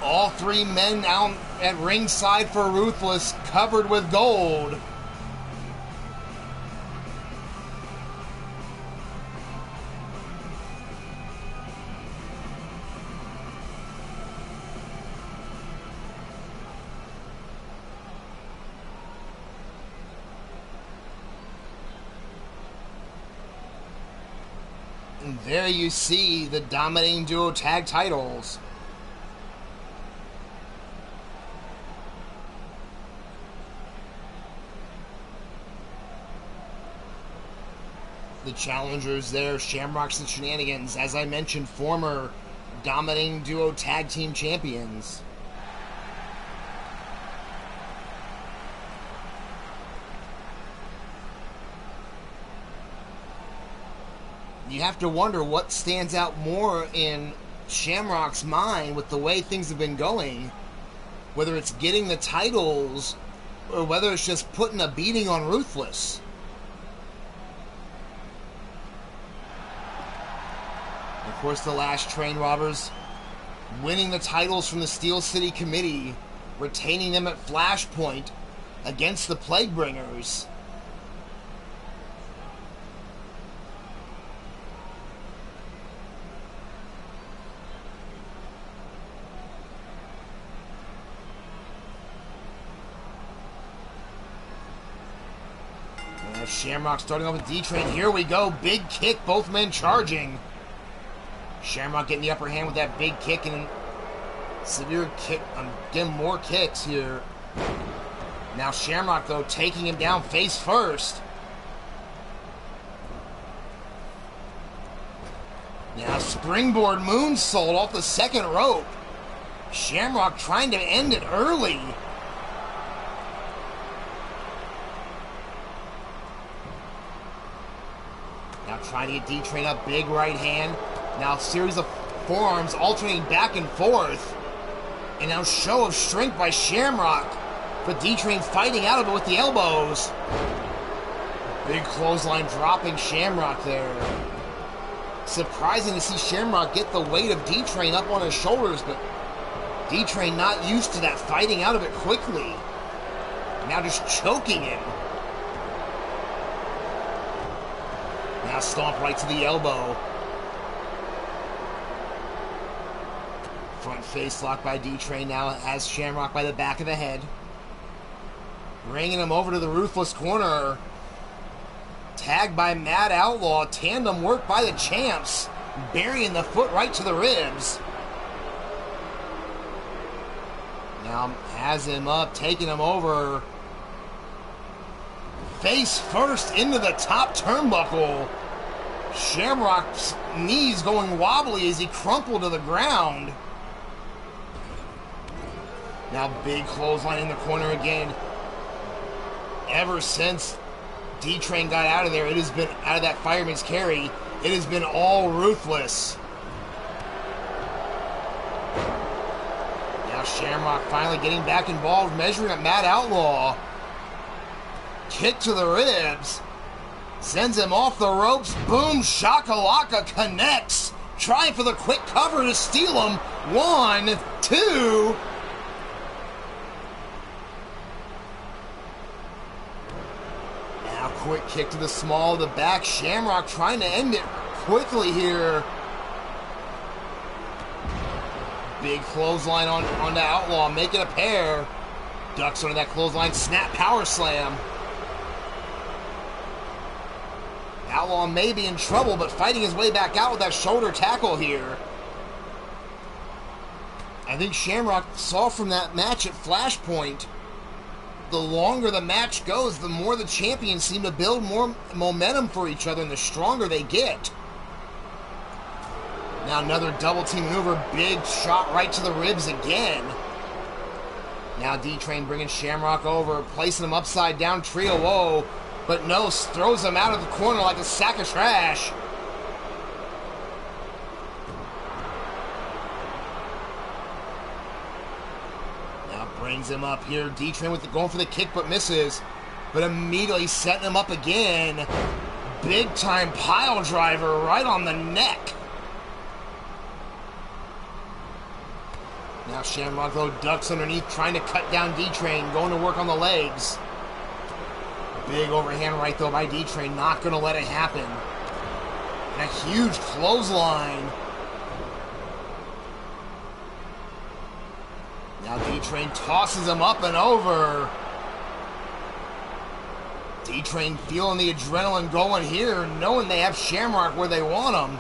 All three men out at ringside for Ruthless, covered with gold. And there you see the Dominating Duo Tag titles. The challengers there, Shamrocks and Shenanigans, as I mentioned, former Dominating Duo Tag Team champions. you have to wonder what stands out more in Shamrock's mind with the way things have been going. Whether it's getting the titles or whether it's just putting a beating on Ruthless. Of course, the last train robbers winning the titles from the Steel City Committee, retaining them at Flashpoint against the Plaguebringers. Shamrock starting off with D-Train. Here we go. Big kick. Both men charging. Shamrock getting the upper hand with that big kick and severe kick. I'm getting more kicks here. Now Shamrock, though, taking him down face first. Now springboard moonsault off the second rope. Shamrock trying to end it early. Now trying to get D-Train up, big right hand. Now a series of forearms alternating back and forth. And now show of strength by Shamrock. But D-Train fighting out of it with the elbows. Big clothesline dropping Shamrock there. Surprising to see Shamrock get the weight of D-Train up on his shoulders, but D-Train not used to that, fighting out of it quickly. Now just choking him. Now stomp right to the elbow. Front face lock by D-Train now has Shamrock by the back of the head. Bringing him over to the Ruthless corner. Tagged by Mad Outlaw. Tandem work by the champs. Burying the foot right to the ribs. Now has him up, taking him over. Face first into the top turnbuckle. Shamrock's knees going wobbly as he crumpled to the ground. Now big clothesline in the corner again. Ever since D-Train got out of there, it has been out of that fireman's carry. It has been all Ruthless. Now Shamrock finally getting back involved, measuring up Mad Outlaw. Kick to the ribs. Sends him off the ropes. Boom, shakalaka connects. Trying for the quick cover to steal him. 1, 2. Now quick kick to the small of the back. Shamrock trying to end it quickly here. Big clothesline onto Outlaw. Make it a pair. Ducks under that clothesline. Snap power slam. Outlaw may be in trouble, but fighting his way back out with that shoulder tackle here. I think Shamrock saw from that match at Flashpoint, the longer the match goes, the more the champions seem to build more momentum for each other and the stronger they get. Now another double team maneuver, big shot right to the ribs again. Now D-Train bringing Shamrock over, placing him upside down, trio woe. But no, throws him out of the corner like a sack of trash. Now brings him up here. D-Train going for the kick, but misses. But immediately setting him up again. Big time pile driver right on the neck. Now Shamrock though ducks underneath, trying to cut down D-Train, going to work on the legs. Big overhand right, though, by D-Train. Not going to let it happen. And a huge clothesline. Now D-Train tosses him up and over. D-Train feeling the adrenaline going here, knowing they have Shamrock where they want him.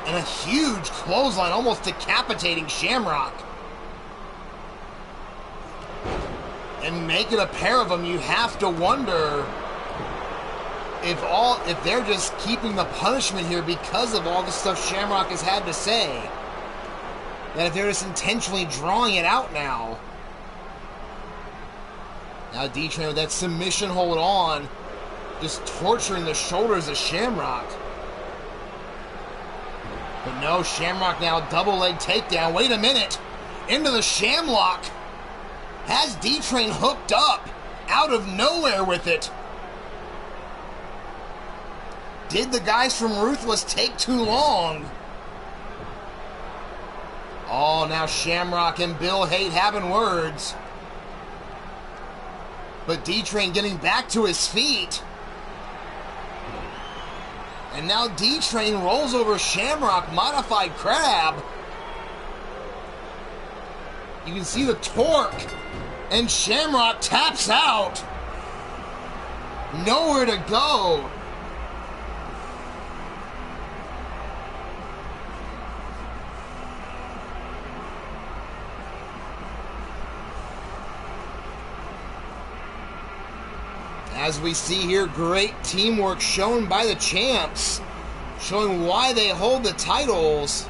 And a huge clothesline, almost decapitating Shamrock. And make it a pair of them, you have to wonder if they're just keeping the punishment here because of all the stuff Shamrock has had to say. That if they're just intentionally drawing it out now. Now D-Train with that submission hold on. Just torturing the shoulders of Shamrock. But no, Shamrock now double leg takedown. Wait a minute. Into the Shamlock. Has D-Train hooked up. Out of nowhere with it. Did the guys from Ruthless take too long? Oh, now Shamrock and Bill Haight having words. But D-Train getting back to his feet. And now D-Train rolls over Shamrock, modified crab. You can see the torque. And Shamrock taps out. Nowhere to go. As we see here, great teamwork shown by the champs, showing why they hold the titles.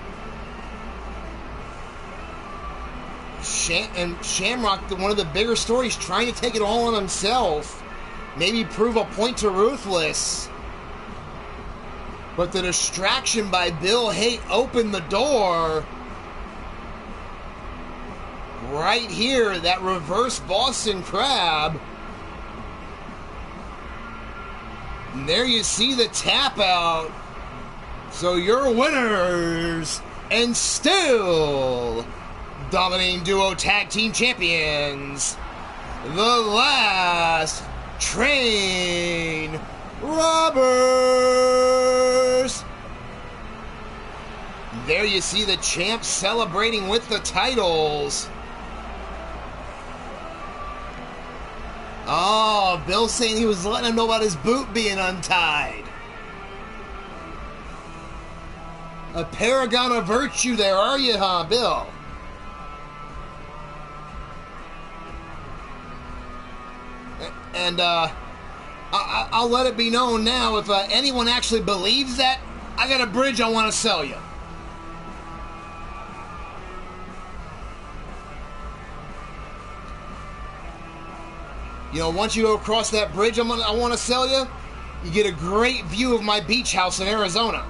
And Shamrock, one of the bigger stories, trying to take it all on himself. Maybe prove a point to Ruthless. But the distraction by Bill Haight opened the door. Right here, that reverse Boston Crab. And there you see the tap out. So your winners, and still dominating duo tag team champions, the Last Train Robbers. There you see the champs celebrating with the titles. Oh, Bill saying he was letting him know about his boot being untied. A paragon of virtue there, are you, huh, Bill? And, I'll let it be known now, if anyone actually believes that, I got a bridge I want to sell you. You know, once you go across that bridge I want to sell you, you get a great view of my beach house in Arizona.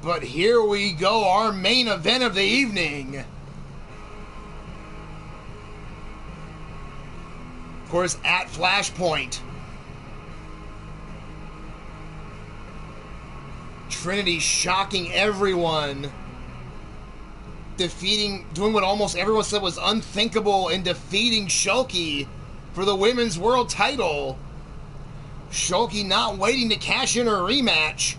But here we go, our main event of the evening. Of course, at Flashpoint, Trinity shocking everyone, doing what almost everyone said was unthinkable, and defeating Shulky for the Women's World title. Shulky not waiting to cash in her rematch.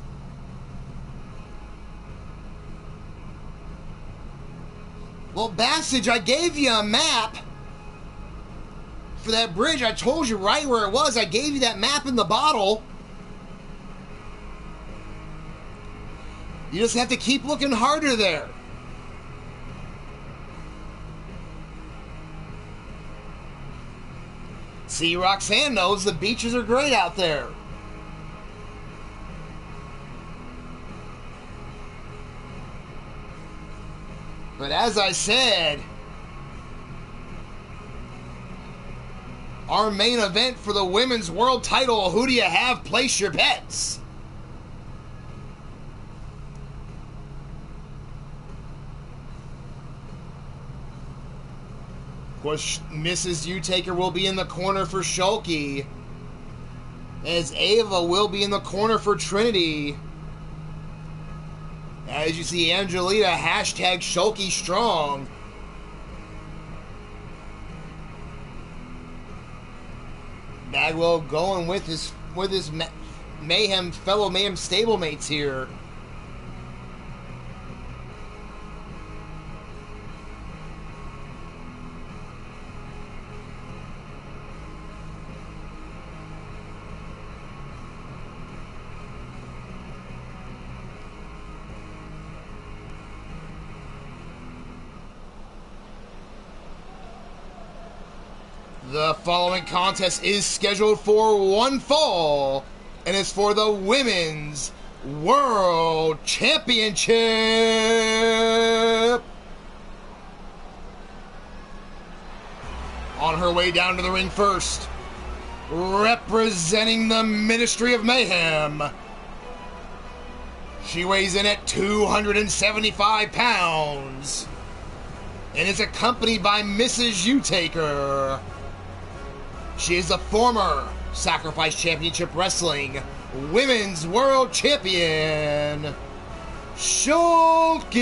Well, Bassage, I gave you a map for that bridge. I told you right where it was. I gave you that map in the bottle. You just have to keep looking harder there. See, Roxanne knows the beaches are great out there. But as I said, our main event for the Women's World title, who do you have? Place your bets. Of course, Mrs. Utaker will be in the corner for Shulky, as Ava will be in the corner for Trinity. As you see, Angelita, hashtag Shulky Strong. Bagwell going with his Mayhem, fellow Mayhem stablemates here. The following contest is scheduled for one fall And it's for the Women's World Championship. On her way down to the ring first, representing the Ministry of Mayhem, she weighs in at 275 pounds and is accompanied by Mrs. U-Taker. She is the former Sacrifice Championship Wrestling Women's World Champion, Shulky.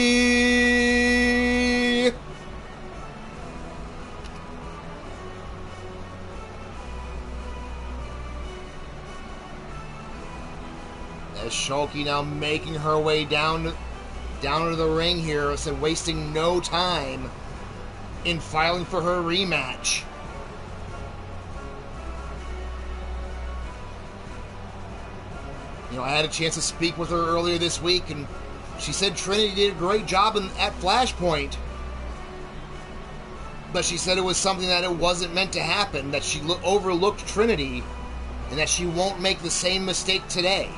As Shulky now making her way down to the ring here, and wasting no time in filing for her rematch. You know, I had a chance to speak with her earlier this week, and she said Trinity did a great job at Flashpoint. But she said it was something that it wasn't meant to happen, that she overlooked Trinity, and that she won't make the same mistake today.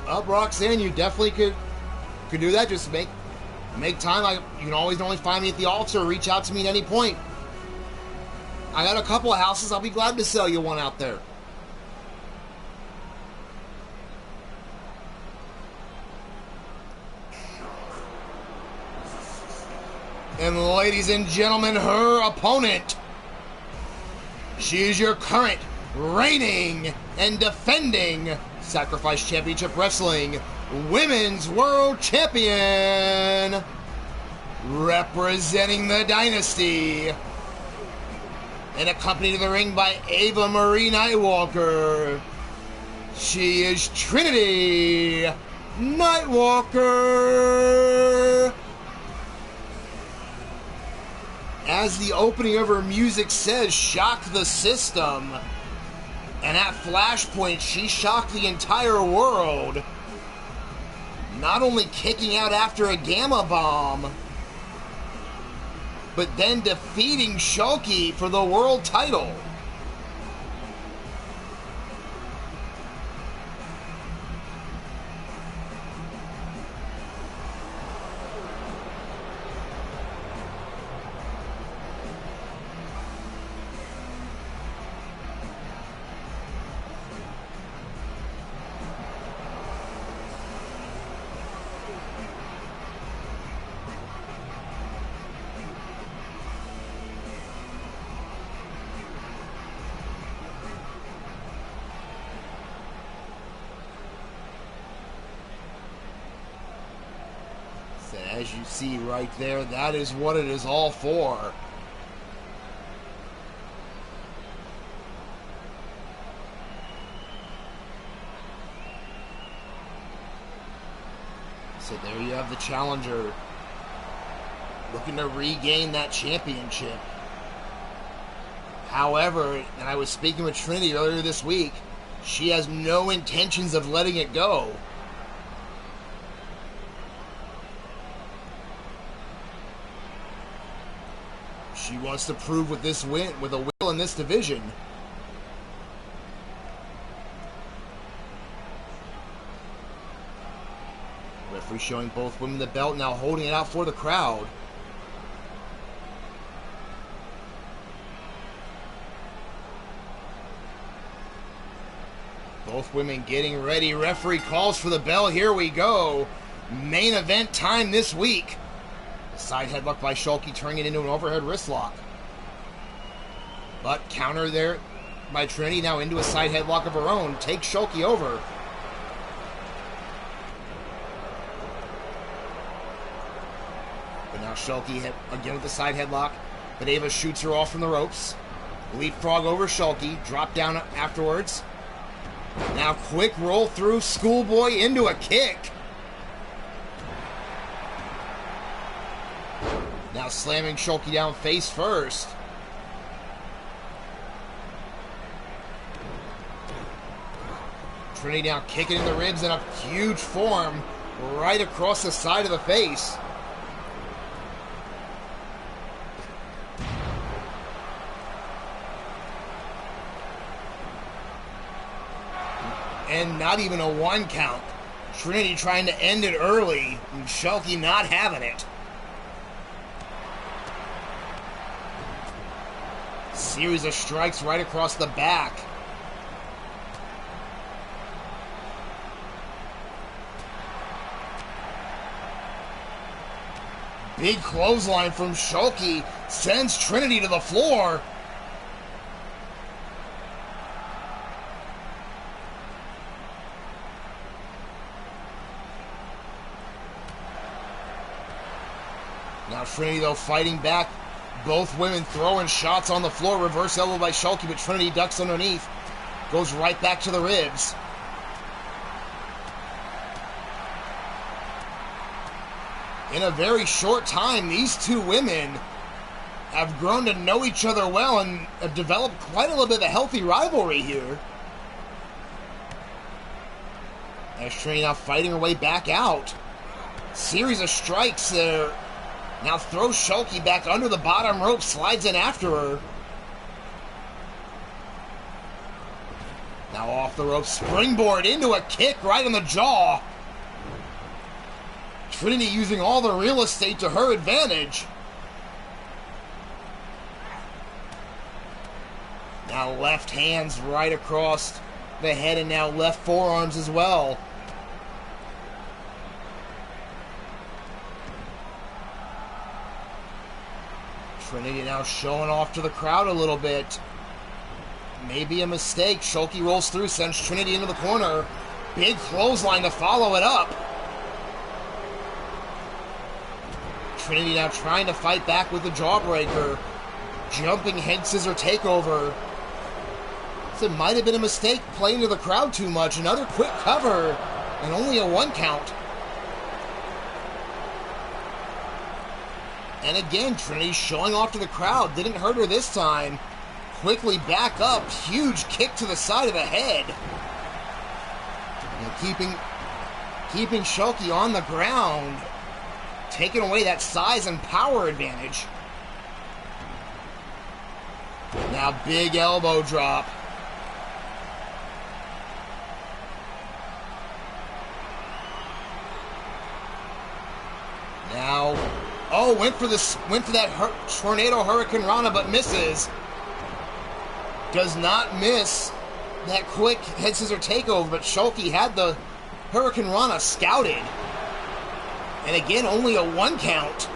Up, Roxanne, you definitely could do that. Just make time. You can always only find me at the altar or reach out to me at any point. I got a couple of houses. I'll be glad to sell you one out there. And ladies and gentlemen, her opponent. She is your current reigning and defending Sacrifice Championship Wrestling Women's World Champion, representing the Dynasty, and accompanied to the ring by Ava Marie Nightwalker. She is Trinity Nightwalker. As the opening of her music says, shock the system. And at Flashpoint, she shocked the entire world. Not only kicking out after a Gamma Bomb, but then defeating Shulky for the world title. As you see right there, that is what it is all for. So there you have the challenger looking to regain that championship. However, and I was speaking with Trinity earlier this week, she has no intentions of letting it go. She wants to prove with this win, with a will in this division. Referee showing both women the belt, now holding it out for the crowd. Both women getting ready. Referee calls for the bell. Here we go. Main event time this week. Side headlock by Shulky, turning it into an overhead wrist lock. But counter there by Trinity, now into a side headlock of her own. Takes Shulky over. Now Shulky again with the side headlock, but Ava shoots her off from the ropes. Leapfrog over Shulky, drop down afterwards. Now quick roll through schoolboy into a kick. Now slamming Shulky down face first. Trinity now kicking in the ribs and a huge forearm right across the side of the face. And not even a 1 count. Trinity trying to end it early, and Shulky not having it. Series of strikes right across the back. Big clothesline from Shulky sends Trinity to the floor. Now Trinity, though, fighting back. Both women throwing shots on the floor. Reverse elbow by Shulky, but Trinity ducks underneath. Goes right back to the ribs. In a very short time, these two women have grown to know each other well and have developed quite a little bit of a healthy rivalry here. As Trinity now fighting her way back out. Series of strikes there. Now throws Shulky back under the bottom rope, slides in after her. Now off the rope, springboard into a kick right in the jaw. Trinity using all the real estate to her advantage. Now left hands right across the head and now left forearms as well. Trinity now showing off to the crowd a little bit. Maybe a mistake. Shulky rolls through, sends Trinity into the corner. Big clothesline to follow it up. Trinity now trying to fight back with the jawbreaker. Jumping head scissor takeover. So it might have been a mistake playing to the crowd too much. Another quick cover and only a 1 count. And again, Trinity showing off to the crowd. Didn't hurt her this time. Quickly back up. Huge kick to the side of the head. And keeping Shulky on the ground. Taking away that size and power advantage. Now big elbow drop. Now, went for that tornado hurricane rana, but misses. Does not miss that quick head scissor takeover, but Shulky had the hurricane rana scouted. And again, only a 1 count.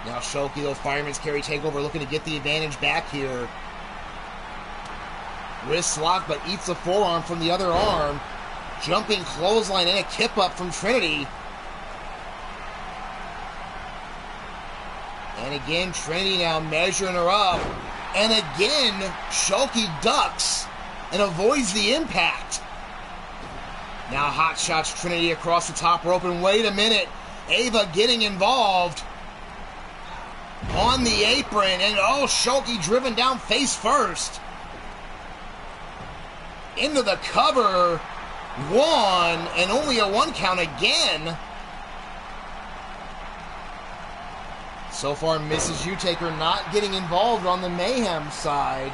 Now Shulky, though, fireman's carry takeover, looking to get the advantage back here. Wrist lock, but eats a forearm from the other arm. Jumping clothesline and a kip up from Trinity. And again, Trinity now measuring her up. And again, Shulky ducks and avoids the impact. Now hot shots Trinity across the top rope, and wait a minute, Ava getting involved on the apron, and Shulky driven down face first. Into the cover, 1, and only a 1 count again. So far, Mrs. Utaker not getting involved on the Mayhem side.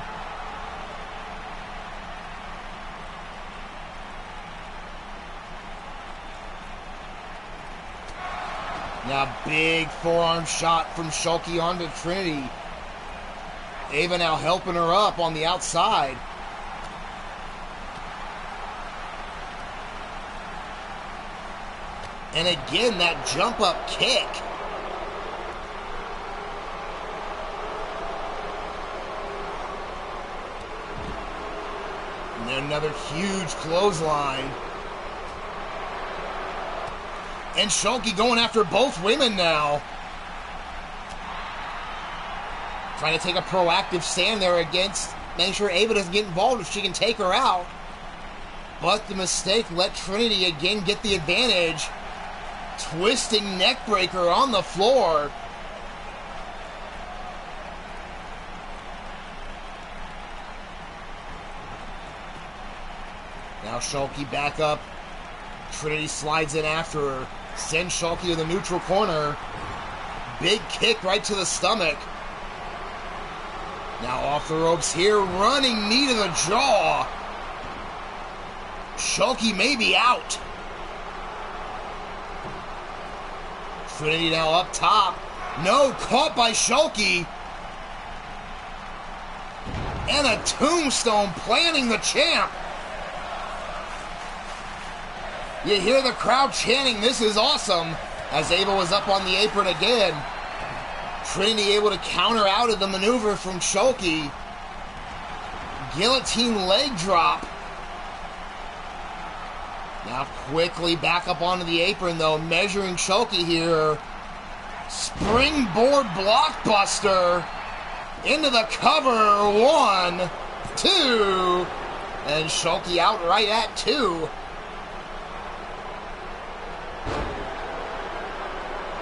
Now big forearm shot from Shulky onto Trinity. Ava now helping her up on the outside. And again, that jump up kick. And then another huge clothesline. And Shulky going after both women now. Trying to take a proactive stand there against, making sure Ava doesn't get involved if she can take her out. But the mistake let Trinity again get the advantage. Twisting neckbreaker on the floor. Now Shulky back up. Trinity slides in after her. Sends Shulky to the neutral corner. Big kick right to the stomach. Now off the ropes here. Running knee to the jaw. Shulky may be out. Trinity now up top. No, caught by Shulky. And a tombstone planting the champ. You hear the crowd chanting, "This is awesome," as Ava was up on the apron again. Trinity able to counter out of the maneuver from Shulky. Guillotine leg drop. Now quickly back up onto the apron though, measuring Shulky here. Springboard blockbuster. Into the cover. 1, 2. And Shulky out right at 2.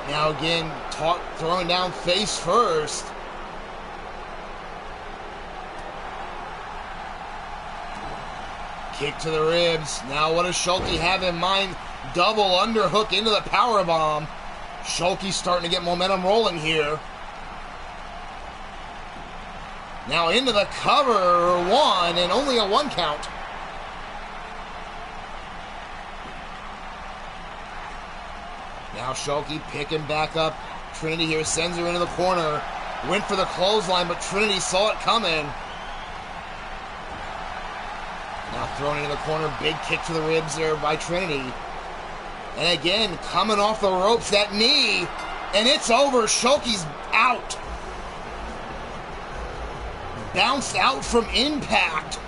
Now again, throwing down face first. Kick to the ribs. Now what does Shulky have in mind? Double underhook into the powerbomb. Shulky's starting to get momentum rolling here. Now into the cover. 1, and only a 1 count. Now Shulky picking back up. Trinity here sends her into the corner. Went for the clothesline, but Trinity saw it coming. Now thrown into the corner. Big kick to the ribs there by Trinity. And again, coming off the ropes, that knee. And it's over. Shulky's out. Bounced out from impact.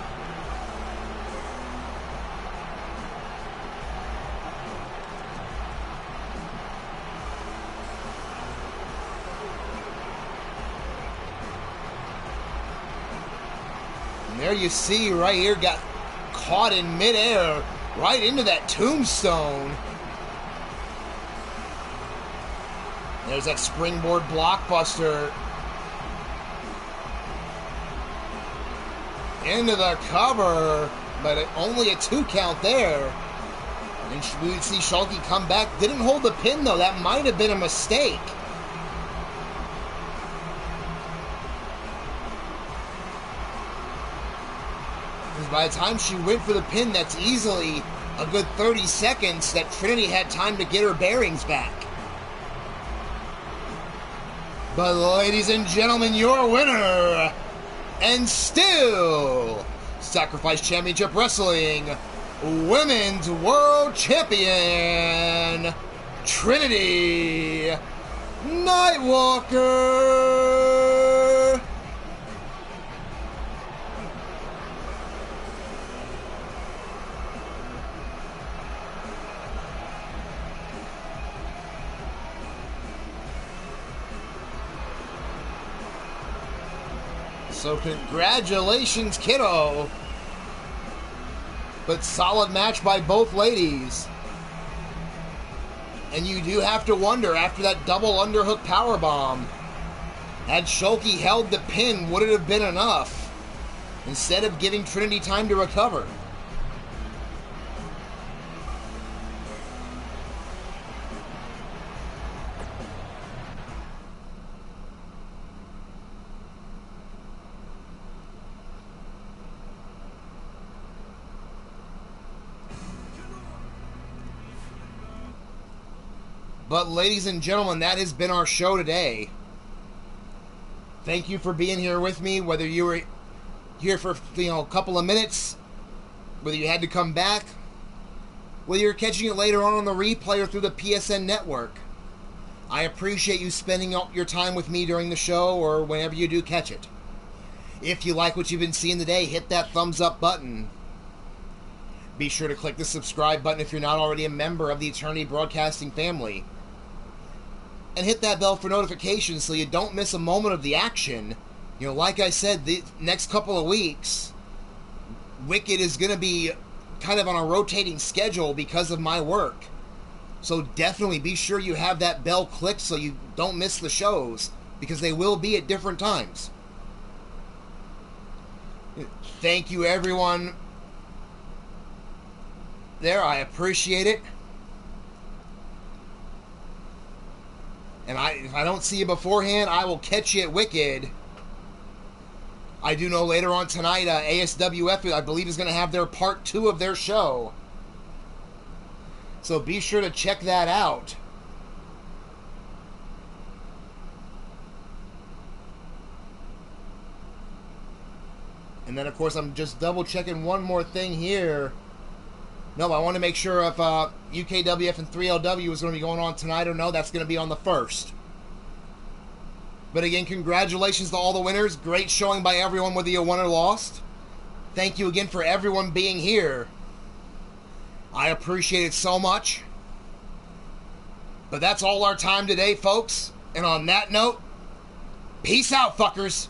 And there you see right here, got caught in midair, right into that tombstone. There's that springboard blockbuster. Into the cover, but only a 2 count there. And we would see Shulky come back. Didn't hold the pin though. That might have been a mistake. Because by the time she went for the pin, that's easily a good 30 seconds that Trinity had time to get her bearings back. But ladies and gentlemen, your winner, and still Sacrifice Championship Wrestling Women's World Champion, Trinity Nightwalker. So congratulations, kiddo. But solid match by both ladies. And you do have to wonder, after that double underhook powerbomb, had Shulky held the pin, would it have been enough? Instead of giving Trinity time to recover. But ladies and gentlemen, that has been our show today. Thank you for being here with me, whether you were here for a couple of minutes, whether you had to come back, whether you're catching it later on the replay or through the PSN network. I appreciate you spending your time with me during the show or whenever you do catch it. If you like what you've been seeing today, hit that thumbs up button. Be sure to click the subscribe button if you're not already a member of the Eternity Broadcasting family. And hit that bell for notifications so you don't miss a moment of the action. You know, like I said, the next couple of weeks, Wicked is going to be kind of on a rotating schedule because of my work. So definitely be sure you have that bell clicked so you don't miss the shows, because they will be at different times. Thank you, everyone. There, I appreciate it. And if I don't see you beforehand, I will catch you at Wicked. I do know later on tonight, ASWF, I believe, is going to have their part 2 of their show. So be sure to check that out. And then, of course, I'm just double-checking one more thing here. No, I want to make sure if UKWF and 3LW is going to be going on tonight or no. That's going to be on the 1st. But again, congratulations to all the winners. Great showing by everyone, whether you won or lost. Thank you again for everyone being here. I appreciate it so much. But that's all our time today, folks. And on that note, peace out, fuckers.